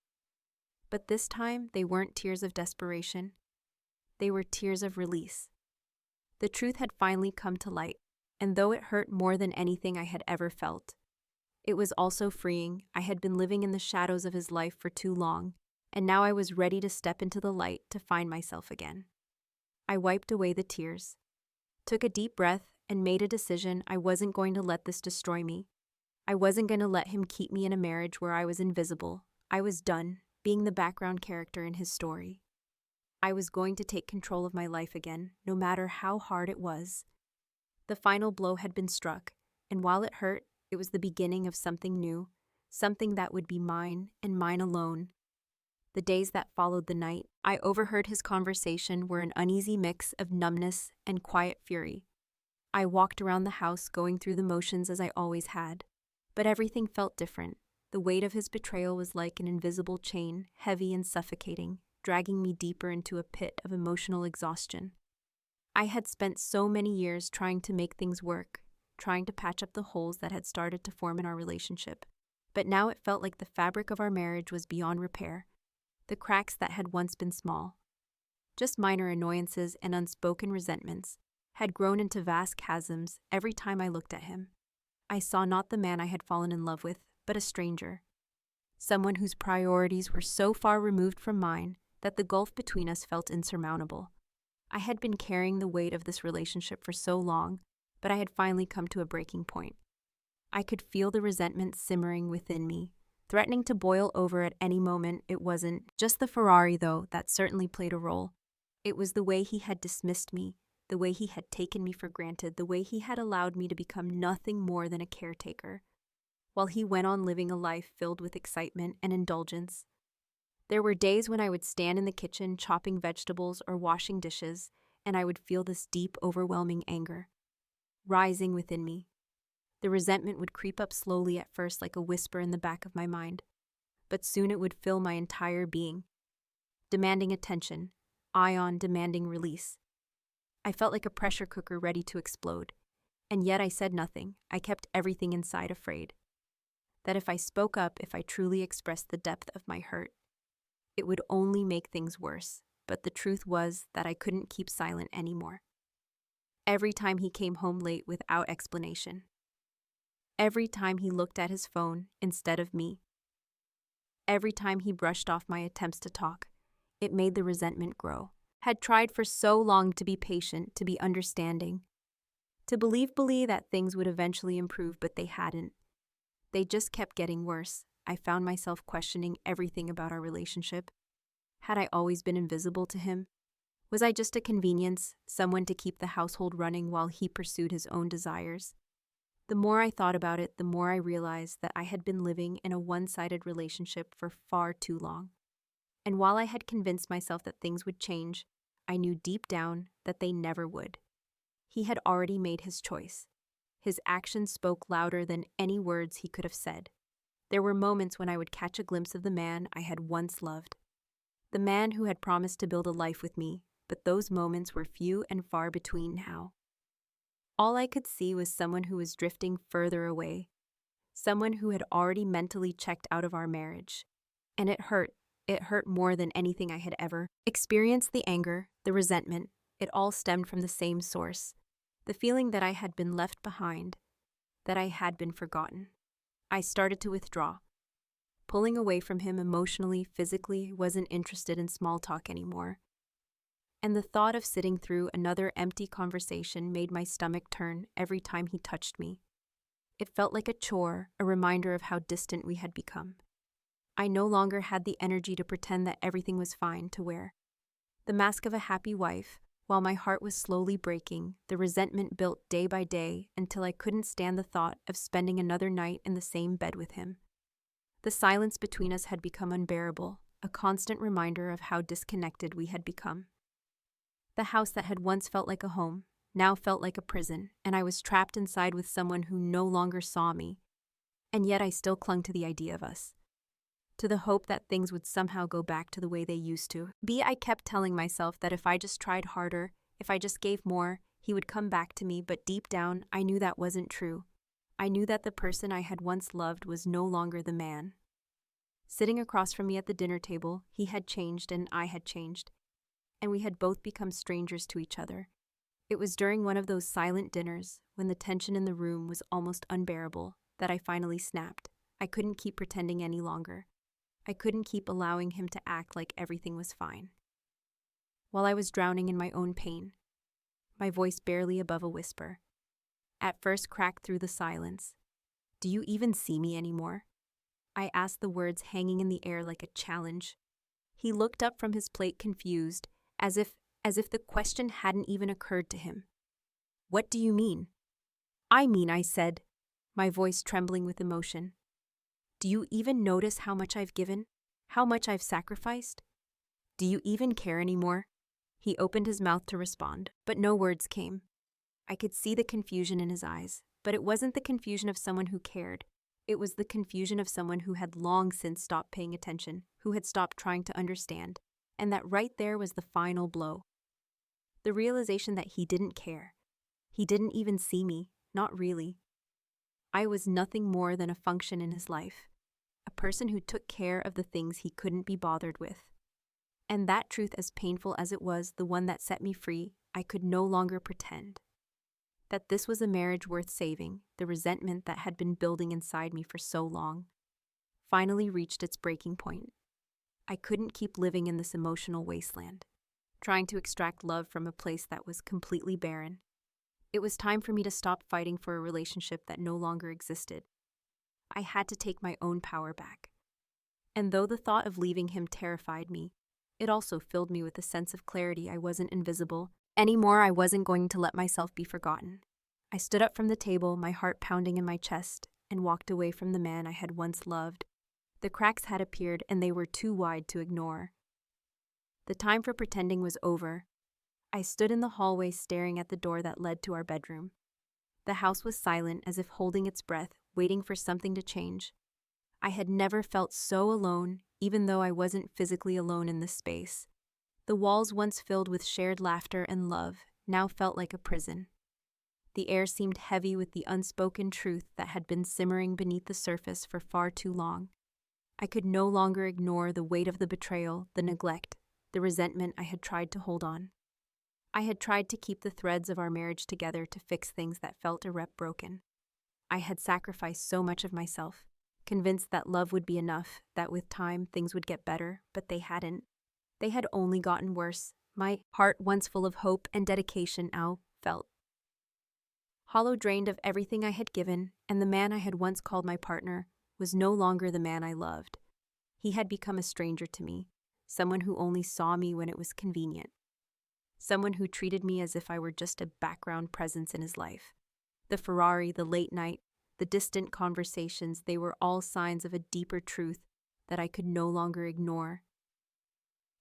But this time, they weren't tears of desperation. They were tears of release. The truth had finally come to light, and though it hurt more than anything I had ever felt, it was also freeing. I had been living in the shadows of his life for too long, and now I was ready to step into the light to find myself again. I wiped away the tears, took a deep breath, and made a decision. I wasn't going to let this destroy me. I wasn't going to let him keep me in a marriage where I was invisible. I was done being the background character in his story. I was going to take control of my life again, no matter how hard it was. The final blow had been struck, and while it hurt, it was the beginning of something new, something that would be mine and mine alone. The days that followed the night I overheard his conversation were an uneasy mix of numbness and quiet fury. I walked around the house going through the motions as I always had, but everything felt different. The weight of his betrayal was like an invisible chain, heavy and suffocating, dragging me deeper into a pit of emotional exhaustion. I had spent so many years trying to make things work, trying to patch up the holes that had started to form in our relationship, but now it felt like the fabric of our marriage was beyond repair. The cracks that had once been small, just minor annoyances and unspoken resentments, had grown into vast chasms every time I looked at him. I saw not the man I had fallen in love with, but a stranger. Someone whose priorities were so far removed from mine that the gulf between us felt insurmountable. I had been carrying the weight of this relationship for so long, but I had finally come to a breaking point. I could feel the resentment simmering within me, threatening to boil over at any moment. It wasn't just the Ferrari, though, that certainly played a role. It was the way he had dismissed me, the way he had taken me for granted, the way he had allowed me to become nothing more than a caretaker, while he went on living a life filled with excitement and indulgence. There were days when I would stand in the kitchen chopping vegetables or washing dishes, and I would feel this deep, overwhelming anger rising within me. The resentment would creep up slowly at first like a whisper in the back of my mind, but soon it would fill my entire being, demanding attention, ion demanding release. I felt like a pressure cooker ready to explode, and yet I said nothing. I kept everything inside, afraid that if I spoke up, if I truly expressed the depth of my hurt, it would only make things worse. But the truth was that I couldn't keep silent anymore. Every time he came home late without explanation, every time he looked at his phone instead of me, every time he brushed off my attempts to talk, it made the resentment grow. Had tried for so long to be patient, to be understanding, to believe that things would eventually improve, but they hadn't. They just kept getting worse. I found myself questioning everything about our relationship. Had I always been invisible to him? Was I just a convenience, someone to keep the household running while he pursued his own desires? The more I thought about it, the more I realized that I had been living in a one-sided relationship for far too long. And while I had convinced myself that things would change, I knew deep down that they never would. He had already made his choice. His actions spoke louder than any words he could have said. There were moments when I would catch a glimpse of the man I had once loved, the man who had promised to build a life with me, but those moments were few and far between now. All I could see was someone who was drifting further away, someone who had already mentally checked out of our marriage. And it hurt. It hurt more than anything I had ever experienced. The anger, the resentment, it all stemmed from the same source. The feeling that I had been left behind, that I had been forgotten. I started to withdraw, pulling away from him emotionally, physically, wasn't interested in small talk anymore. And the thought of sitting through another empty conversation made my stomach turn every time he touched me. It felt like a chore, a reminder of how distant we had become. I no longer had the energy to pretend that everything was fine, to wear the mask of a happy wife. While my heart was slowly breaking, the resentment built day by day until I couldn't stand the thought of spending another night in the same bed with him. The silence between us had become unbearable, a constant reminder of how disconnected we had become. The house that had once felt like a home now felt like a prison, and I was trapped inside with someone who no longer saw me. And yet I still clung to the idea of us, to the hope that things would somehow go back to the way they used to. I kept telling myself that if I just tried harder, if I just gave more, he would come back to me, but deep down, I knew that wasn't true. I knew that the person I had once loved was no longer the man. Sitting across from me at the dinner table, he had changed and I had changed, and we had both become strangers to each other. It was during one of those silent dinners, when the tension in the room was almost unbearable, that I finally snapped. I couldn't keep pretending any longer. I couldn't keep allowing him to act like everything was fine. While I was drowning in my own pain, my voice barely above a whisper, at first cracked through the silence. "Do you even see me anymore?" I asked, the words hanging in the air like a challenge. He looked up from his plate confused, as if the question hadn't even occurred to him. "What do you mean?" I said, my voice trembling with emotion. "Do you even notice how much I've given? How much I've sacrificed? Do you even care anymore?" He opened his mouth to respond, but no words came. I could see the confusion in his eyes, but it wasn't the confusion of someone who cared. It was the confusion of someone who had long since stopped paying attention, who had stopped trying to understand. And that right there was the final blow. The realization that he didn't care. He didn't even see me, not really. I was nothing more than a function in his life, a person who took care of the things he couldn't be bothered with. And that truth, as painful as it was, the one that set me free, I could no longer pretend that this was a marriage worth saving. The resentment that had been building inside me for so long finally reached its breaking point. I couldn't keep living in this emotional wasteland, trying to extract love from a place that was completely barren. It was time for me to stop fighting for a relationship that no longer existed. I had to take my own power back. And though the thought of leaving him terrified me, it also filled me with a sense of clarity. I wasn't invisible. Anymore, I wasn't going to let myself be forgotten. I stood up from the table, my heart pounding in my chest, and walked away from the man I had once loved. The cracks had appeared, and they were too wide to ignore. The time for pretending was over. I stood in the hallway staring at the door that led to our bedroom. The house was silent, as if holding its breath, waiting for something to change. I had never felt so alone, even though I wasn't physically alone in this space. The walls, once filled with shared laughter and love, now felt like a prison. The air seemed heavy with the unspoken truth that had been simmering beneath the surface for far too long. I could no longer ignore the weight of the betrayal, the neglect, the resentment I had tried to hold on. I had tried to keep the threads of our marriage together to fix things that felt broken. I had sacrificed so much of myself, convinced that love would be enough, that with time things would get better, but they hadn't. They had only gotten worse. My heart, once full of hope and dedication, now felt hollow, drained of everything I had given, and the man I had once called my partner was no longer the man I loved. He had become a stranger to me, someone who only saw me when it was convenient, someone who treated me as if I were just a background presence in his life. The Ferrari, the late night, the distant conversations, they were all signs of a deeper truth that I could no longer ignore.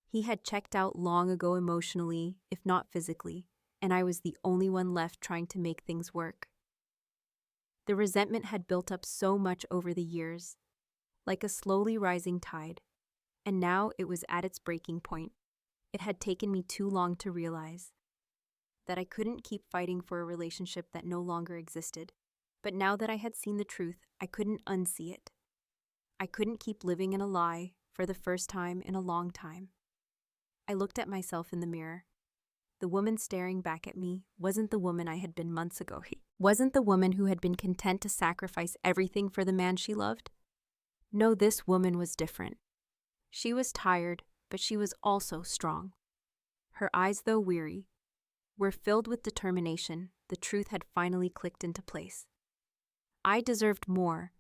He had checked out long ago emotionally, if not physically, and I was the only one left trying to make things work. The resentment had built up so much over the years, like a slowly rising tide, and now it was at its breaking point. It had taken me too long to realize that I couldn't keep fighting for a relationship that no longer existed. But now that I had seen the truth, I couldn't unsee it. I couldn't keep living in a lie for the first time in a long time. I looked at myself in the mirror. The woman staring back at me wasn't the woman I had been months ago. Wasn't the woman who had been content to sacrifice everything for the man she loved. No, this woman was different. She was tired, but she was also strong. Her eyes, though weary, were filled with determination. The truth had finally clicked into place. I deserved more.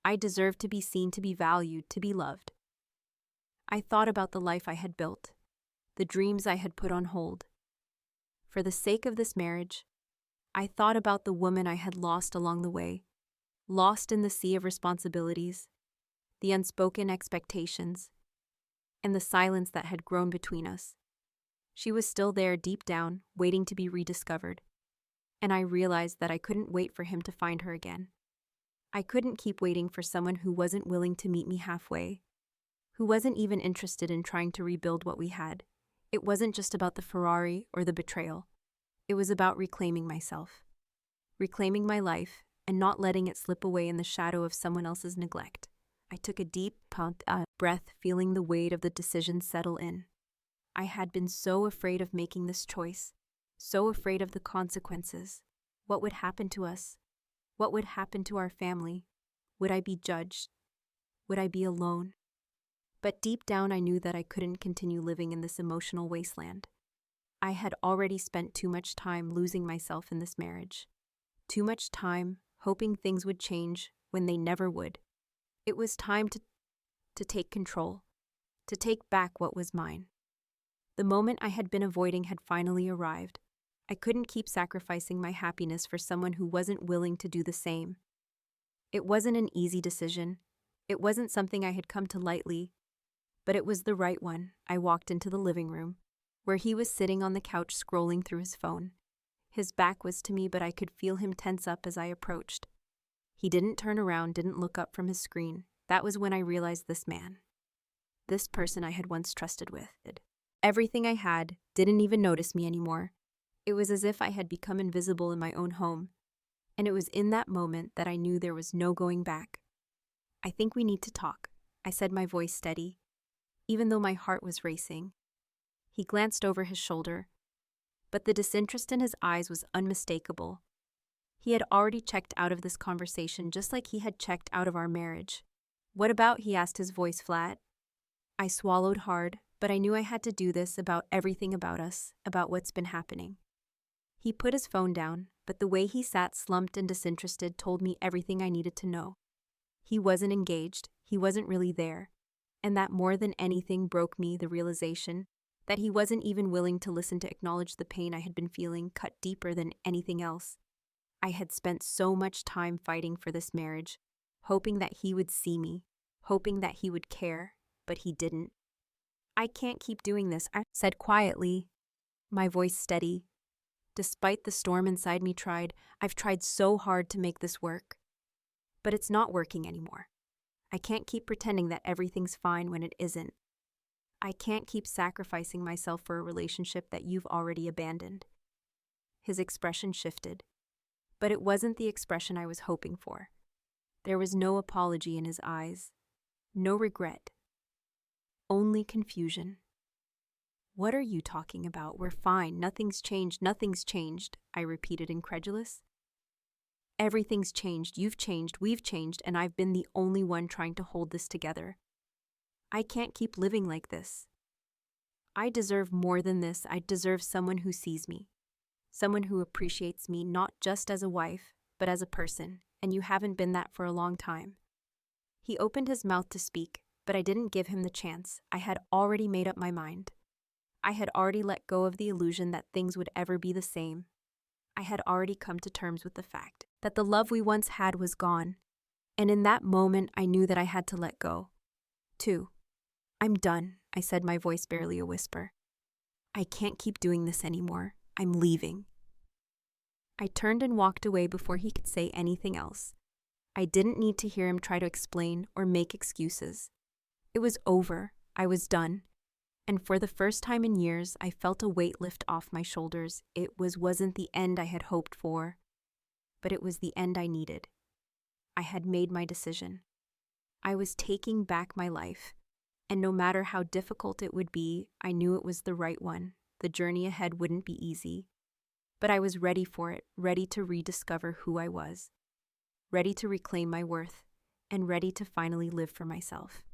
I deserved to be seen, to be valued, to be loved. I thought about the life I had built, the dreams I had put on hold. For the sake of this marriage, I thought about the woman I had lost along the way, lost in the sea of responsibilities, the unspoken expectations, and the silence that had grown between us. She was still there deep down, waiting to be rediscovered, and I realized that I couldn't wait for him to find her again. I couldn't keep waiting for someone who wasn't willing to meet me halfway, who wasn't even interested in trying to rebuild what we had. It wasn't just about the Ferrari or the betrayal. It was about reclaiming myself, reclaiming my life, and not letting it slip away in the shadow of someone else's neglect. I took a deep breath, feeling the weight of the decision settle in. I had been so afraid of making this choice, so afraid of the consequences. What would happen to us? What would happen to our family? Would I be judged? Would I be alone? But deep down I knew that I couldn't continue living in this emotional wasteland. I had already spent too much time losing myself in this marriage. Too much time hoping things would change when they never would. It was time to take control, to take back what was mine. The moment I had been avoiding had finally arrived. I couldn't keep sacrificing my happiness for someone who wasn't willing to do the same. It wasn't an easy decision. It wasn't something I had come to lightly, but it was the right one. I walked into the living room, where he was sitting on the couch scrolling through his phone. His back was to me, but I could feel him tense up as I approached. He didn't turn around, didn't look up from his screen. That was when I realized this man, this person I had once trusted with, everything I had, didn't even notice me anymore. It was as if I had become invisible in my own home, and it was in that moment that I knew there was no going back. I think we need to talk, I said, my voice steady, even though my heart was racing. He glanced over his shoulder, but the disinterest in his eyes was unmistakable. He had already checked out of this conversation just like he had checked out of our marriage. What about? He asked, his voice flat. I swallowed hard, but I knew I had to do this about everything about us, about what's been happening. He put his phone down, but the way he sat slumped and disinterested told me everything I needed to know. He wasn't engaged, he wasn't really there, and that more than anything broke me the realization that he wasn't even willing to listen to acknowledge the pain I had been feeling cut deeper than anything else. I had spent so much time fighting for this marriage, hoping that he would see me, hoping that he would care, but he didn't. "I can't keep doing this," I said quietly, my voice steady. Despite the storm inside me I've tried so hard to make this work. But it's not working anymore. I can't keep pretending that everything's fine when it isn't. I can't keep sacrificing myself for a relationship that you've already abandoned. His expression shifted, but it wasn't the expression I was hoping for. There was no apology in his eyes, no regret, only confusion. "What are you talking about? We're fine. Nothing's changed," I repeated, incredulous. "Everything's changed. You've changed, we've changed, and I've been the only one trying to hold this together. I can't keep living like this. I deserve more than this. I deserve someone who sees me, someone who appreciates me not just as a wife, but as a person, and you haven't been that for a long time." He opened his mouth to speak, but I didn't give him the chance. I had already made up my mind. I had already let go of the illusion that things would ever be the same. I had already come to terms with the fact that the love we once had was gone, and in that moment I knew that I had to let go, too. "I'm done," I said, my voice barely a whisper. "I can't keep doing this anymore. I'm leaving." I turned and walked away before he could say anything else. I didn't need to hear him try to explain or make excuses. It was over. I was done. And for the first time in years, I felt a weight lift off my shoulders. It wasn't the end I had hoped for, but it was the end I needed. I had made my decision. I was taking back my life, and no matter how difficult it would be, I knew it was the right one. The journey ahead wouldn't be easy, but I was ready for it, ready to rediscover who I was, ready to reclaim my worth, and ready to finally live for myself.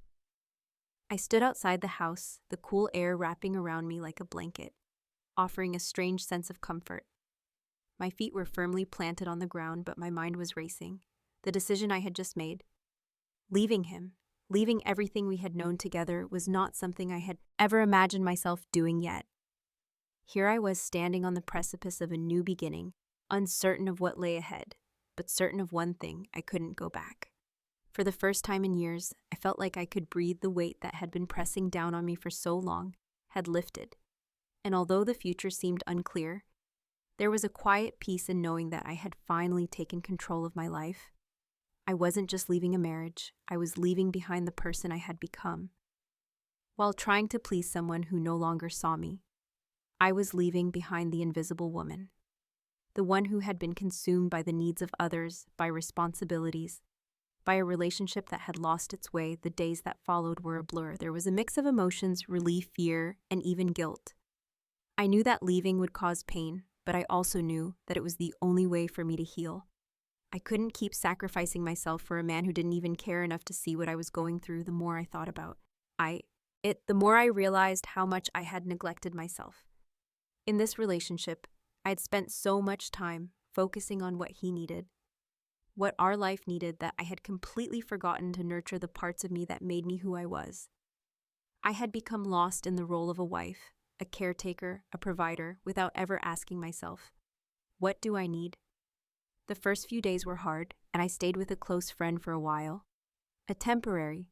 I stood outside the house, the cool air wrapping around me like a blanket, offering a strange sense of comfort. My feet were firmly planted on the ground, but my mind was racing. The decision I had just made, leaving him, leaving everything we had known together, was not something I had ever imagined myself doing yet. Here I was standing on the precipice of a new beginning, uncertain of what lay ahead, but certain of one thing: I couldn't go back. For the first time in years, I felt like I could breathe. The weight that had been pressing down on me for so long had lifted. And although the future seemed unclear, there was a quiet peace in knowing that I had finally taken control of my life. I wasn't just leaving a marriage, I was leaving behind the person I had become. While trying to please someone who no longer saw me, I was leaving behind the invisible woman, the one who had been consumed by the needs of others, by responsibilities, by a relationship that had lost its way. The days that followed were a blur. There was a mix of emotions, relief, fear, and even guilt. I knew that leaving would cause pain, but I also knew that it was the only way for me to heal. I couldn't keep sacrificing myself for a man who didn't even care enough to see what I was going through. The more I thought about the more I realized how much I had neglected myself. In this relationship, I had spent so much time focusing on what he needed, what our life needed, that I had completely forgotten to nurture the parts of me that made me who I was. I had become lost in the role of a wife, a caretaker, a provider, without ever asking myself, what do I need? The first few days were hard, and I stayed with a close friend for a while. A temporary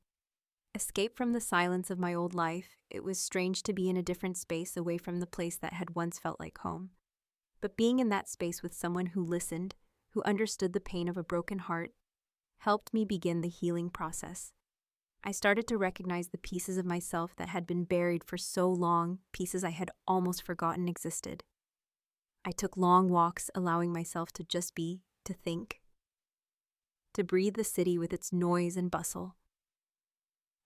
escape from the silence of my old life. It was strange to be in a different space, away from the place that had once felt like home. But being in that space with someone who listened, who understood the pain of a broken heart, helped me begin the healing process. I started to recognize the pieces of myself that had been buried for so long, pieces I had almost forgotten existed. I took long walks, allowing myself to just be, to think, to breathe the city with its noise and bustle.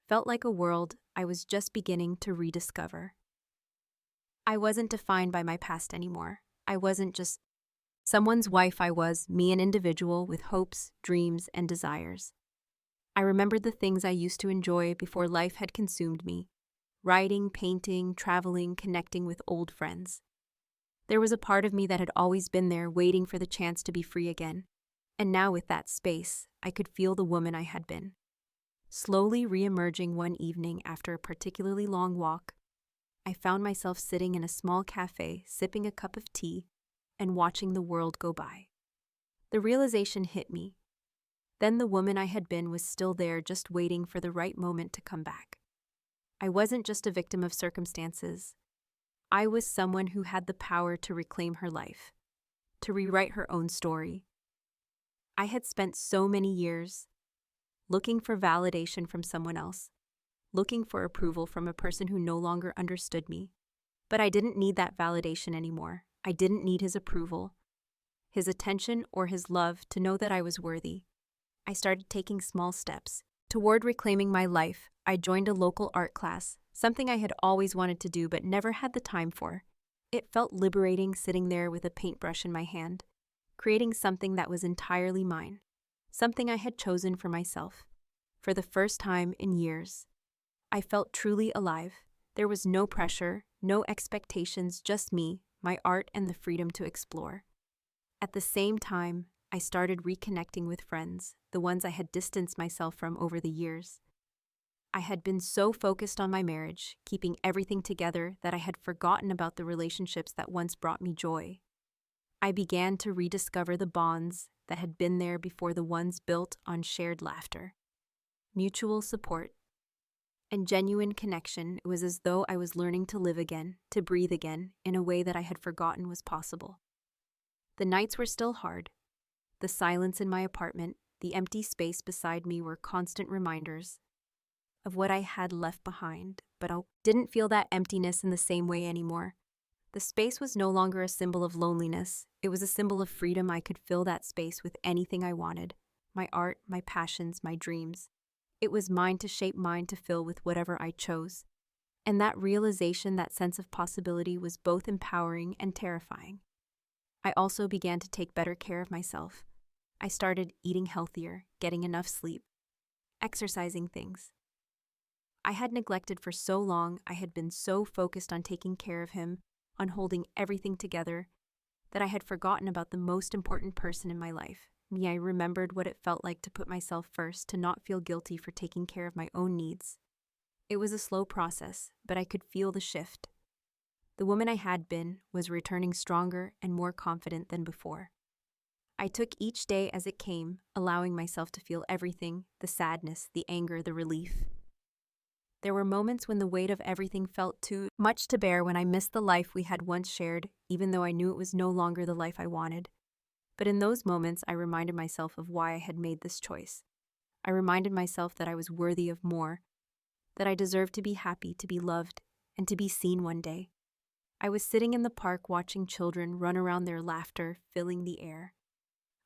Felt like a world I was just beginning to rediscover. I wasn't defined by my past anymore. I wasn't just someone's wife. I was me, an individual with hopes, dreams, and desires. I remembered the things I used to enjoy before life had consumed me: writing, painting, traveling, connecting with old friends. There was a part of me that had always been there, waiting for the chance to be free again. And now, with that space, I could feel the woman I had been. Slowly re-emerging one evening after a particularly long walk, I found myself sitting in a small cafe, sipping a cup of tea and watching the world go by. The realization hit me. Then the woman I had been was still there, just waiting for the right moment to come back. I wasn't just a victim of circumstances. I was someone who had the power to reclaim her life, to rewrite her own story. I had spent so many years looking for validation from someone else, looking for approval from a person who no longer understood me. But I didn't need that validation anymore. I didn't need his approval, his attention, or his love to know that I was worthy. I started taking small steps toward reclaiming my life. I joined a local art class, something I had always wanted to do but never had the time for. It felt liberating sitting there with a paintbrush in my hand, creating something that was entirely mine, something I had chosen for myself. For the first time in years, I felt truly alive. There was no pressure, no expectations, just me, my art, and the freedom to explore. At the same time, I started reconnecting with friends, the ones I had distanced myself from over the years. I had been so focused on my marriage, keeping everything together, that I had forgotten about the relationships that once brought me joy. I began to rediscover the bonds that had been there before, the ones built on shared laughter, mutual support, and genuine connection. It was as though I was learning to live again, to breathe again, in a way that I had forgotten was possible. The nights were still hard. The silence in my apartment, the empty space beside me were constant reminders of what I had left behind, but I didn't feel that emptiness in the same way anymore. The space was no longer a symbol of loneliness. It was a symbol of freedom. I could fill that space with anything I wanted: my art, my passions, my dreams. It was mine to shape, mine to fill with whatever I chose. And that realization, that sense of possibility, was both empowering and terrifying. I also began to take better care of myself. I started eating healthier, getting enough sleep, exercising things I had neglected for so long. I had been so focused on taking care of him, on holding everything together, that I had forgotten about the most important person in my life, me. I remembered what it felt like to put myself first, to not feel guilty for taking care of my own needs. It was a slow process, but I could feel the shift. The woman I had been was returning stronger and more confident than before. I took each day as it came, allowing myself to feel everything: the sadness, the anger, the relief. There were moments when the weight of everything felt too much to bear, when I missed the life we had once shared, even though I knew it was no longer the life I wanted. But in those moments, I reminded myself of why I had made this choice. I reminded myself that I was worthy of more, that I deserved to be happy, to be loved, and to be seen one day. I was sitting in the park watching children run around, their laughter filling the air.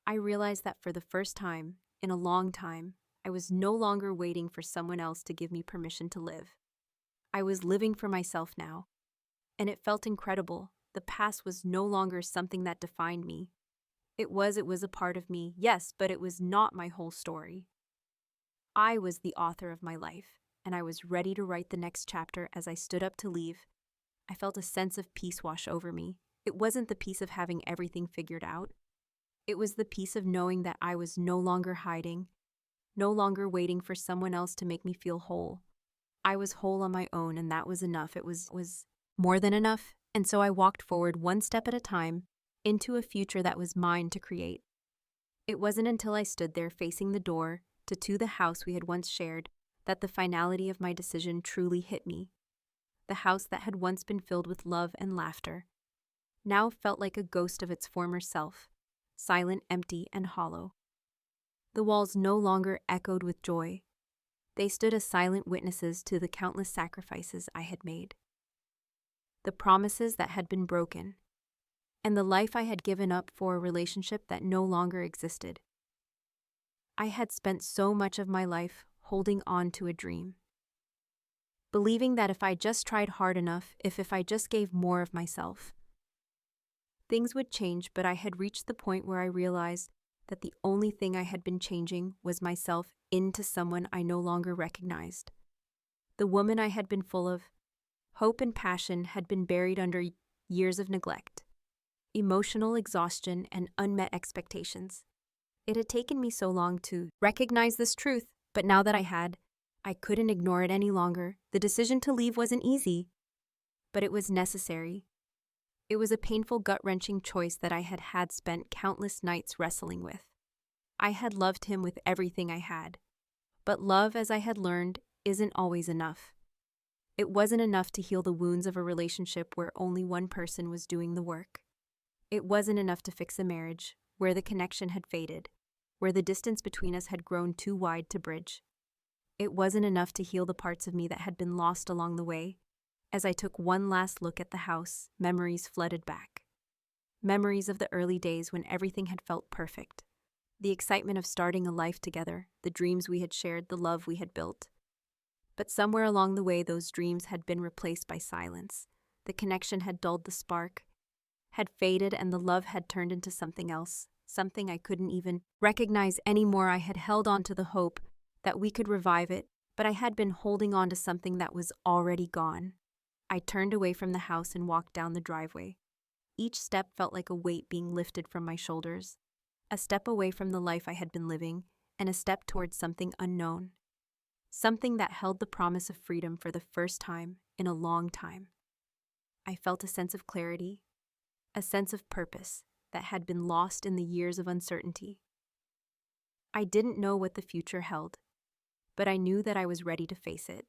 I realized that for the first time in a long time, I was no longer waiting for someone else to give me permission to live. I was living for myself now, and it felt incredible. The past was no longer something that defined me. It was a part of me, yes, but it was not my whole story. I was the author of my life, and I was ready to write the next chapter. As I stood up to leave, I felt a sense of peace wash over me. It wasn't the peace of having everything figured out. It was the peace of knowing that I was no longer hiding, no longer waiting for someone else to make me feel whole. I was whole on my own, and that was enough. It was more than enough. And so I walked forward, one step at a time, into a future that was mine to create. It wasn't until I stood there facing the door to the house we had once shared that the finality of my decision truly hit me. The house that had once been filled with love and laughter now felt like a ghost of its former self, silent, empty, and hollow. The walls no longer echoed with joy. They stood as silent witnesses to the countless sacrifices I had made, the promises that had been broken, and the life I had given up for a relationship that no longer existed. I had spent so much of my life holding on to a dream, believing that if I just tried hard enough, if I just gave more of myself, things would change. But I had reached the point where I realized that the only thing I had been changing was myself into someone I no longer recognized. The woman I had been full of hope and passion had been buried under years of neglect. emotional exhaustion, and unmet expectations. It had taken me so long to recognize this truth, but now that I couldn't ignore it any longer. The decision to leave wasn't easy, but it was necessary. It was a painful, gut-wrenching choice that I had spent countless nights wrestling with. I had loved him with everything I had, but love, as I had learned, isn't always enough. It wasn't enough to heal the wounds of a relationship where only one person was doing the work. It wasn't enough to fix a marriage where the connection had faded, where the distance between us had grown too wide to bridge. It wasn't enough to heal the parts of me that had been lost along the way. As I took one last look at the house, memories flooded back. Memories of the early days when everything had felt perfect. The excitement of starting a life together, the dreams we had shared, the love we had built. But somewhere along the way, those dreams had been replaced by silence. The connection had dulled, the spark had faded, and the love had turned into something else, something I couldn't even recognize anymore. I had held on to the hope that we could revive it, but I had been holding on to something that was already gone. I turned away from the house and walked down the driveway. Each step felt like a weight being lifted from my shoulders. A step away from the life I had been living, and a step towards something unknown. Something that held the promise of freedom for the first time in a long time. I felt a sense of clarity, a sense of purpose that had been lost in the years of uncertainty. I didn't know what the future held, but I knew that I was ready to face it.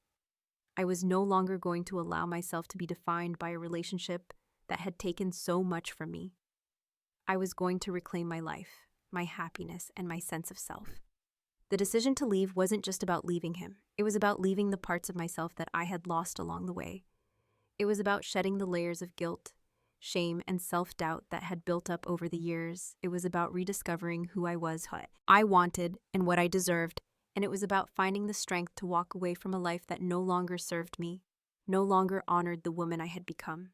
I was no longer going to allow myself to be defined by a relationship that had taken so much from me. I was going to reclaim my life, my happiness, and my sense of self. The decision to leave wasn't just about leaving him. It was about leaving the parts of myself that I had lost along the way. It was about shedding the layers of guilt, shame, and self-doubt that had built up over the years. It was about rediscovering who I was, what I wanted, and what I deserved. And it was about finding the strength to walk away from a life that no longer served me, no longer honored the woman I had become.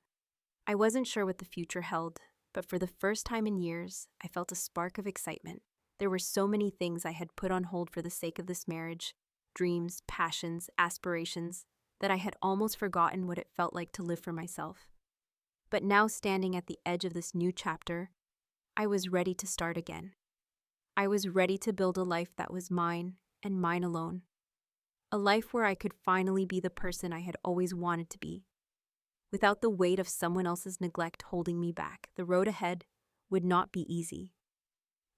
I wasn't sure what the future held, but for the first time in years, I felt a spark of excitement. There were so many things I had put on hold for the sake of this marriage, dreams, passions, aspirations, that I had almost forgotten what it felt like to live for myself. But now, standing at the edge of this new chapter, I was ready to start again. I was ready to build a life that was mine and mine alone. A life where I could finally be the person I had always wanted to be, without the weight of someone else's neglect holding me back. The road ahead would not be easy.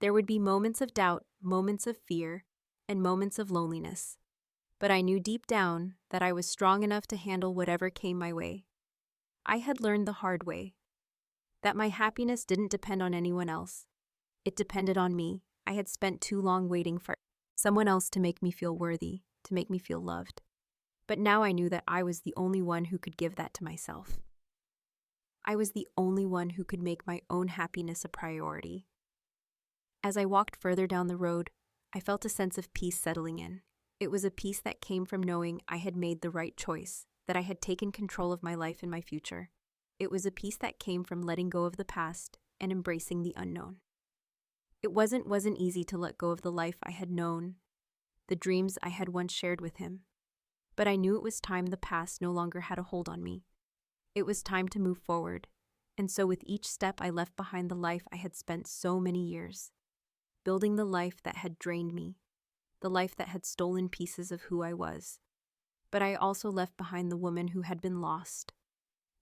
There would be moments of doubt, moments of fear, and moments of loneliness. But I knew deep down that I was strong enough to handle whatever came my way. I had learned the hard way that my happiness didn't depend on anyone else. It depended on me. I had spent too long waiting for someone else to make me feel worthy, to make me feel loved. But now I knew that I was the only one who could give that to myself. I was the only one who could make my own happiness a priority. As I walked further down the road, I felt a sense of peace settling in. It was a peace that came from knowing I had made the right choice, that I had taken control of my life and my future. It was a peace that came from letting go of the past and embracing the unknown. It wasn't easy to let go of the life I had known, the dreams I had once shared with him. But I knew it was time. The past no longer had a hold on me. It was time to move forward. And so with each step I left behind the life I had spent so many years, building the life that had drained me, the life that had stolen pieces of who I was. But I also left behind the woman who had been lost,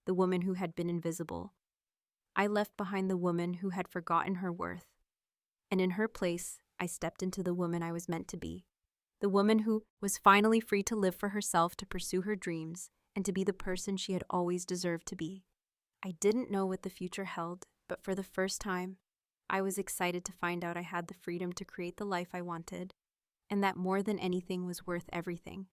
the woman who had been invisible. I left behind the woman who had forgotten her worth. And in her place, I stepped into the woman I was meant to be. The woman who was finally free to live for herself, to pursue her dreams, and to be the person she had always deserved to be. I didn't know what the future held, but for the first time, I was excited to find out I had the freedom to create the life I wanted, and that more than anything was worth everything.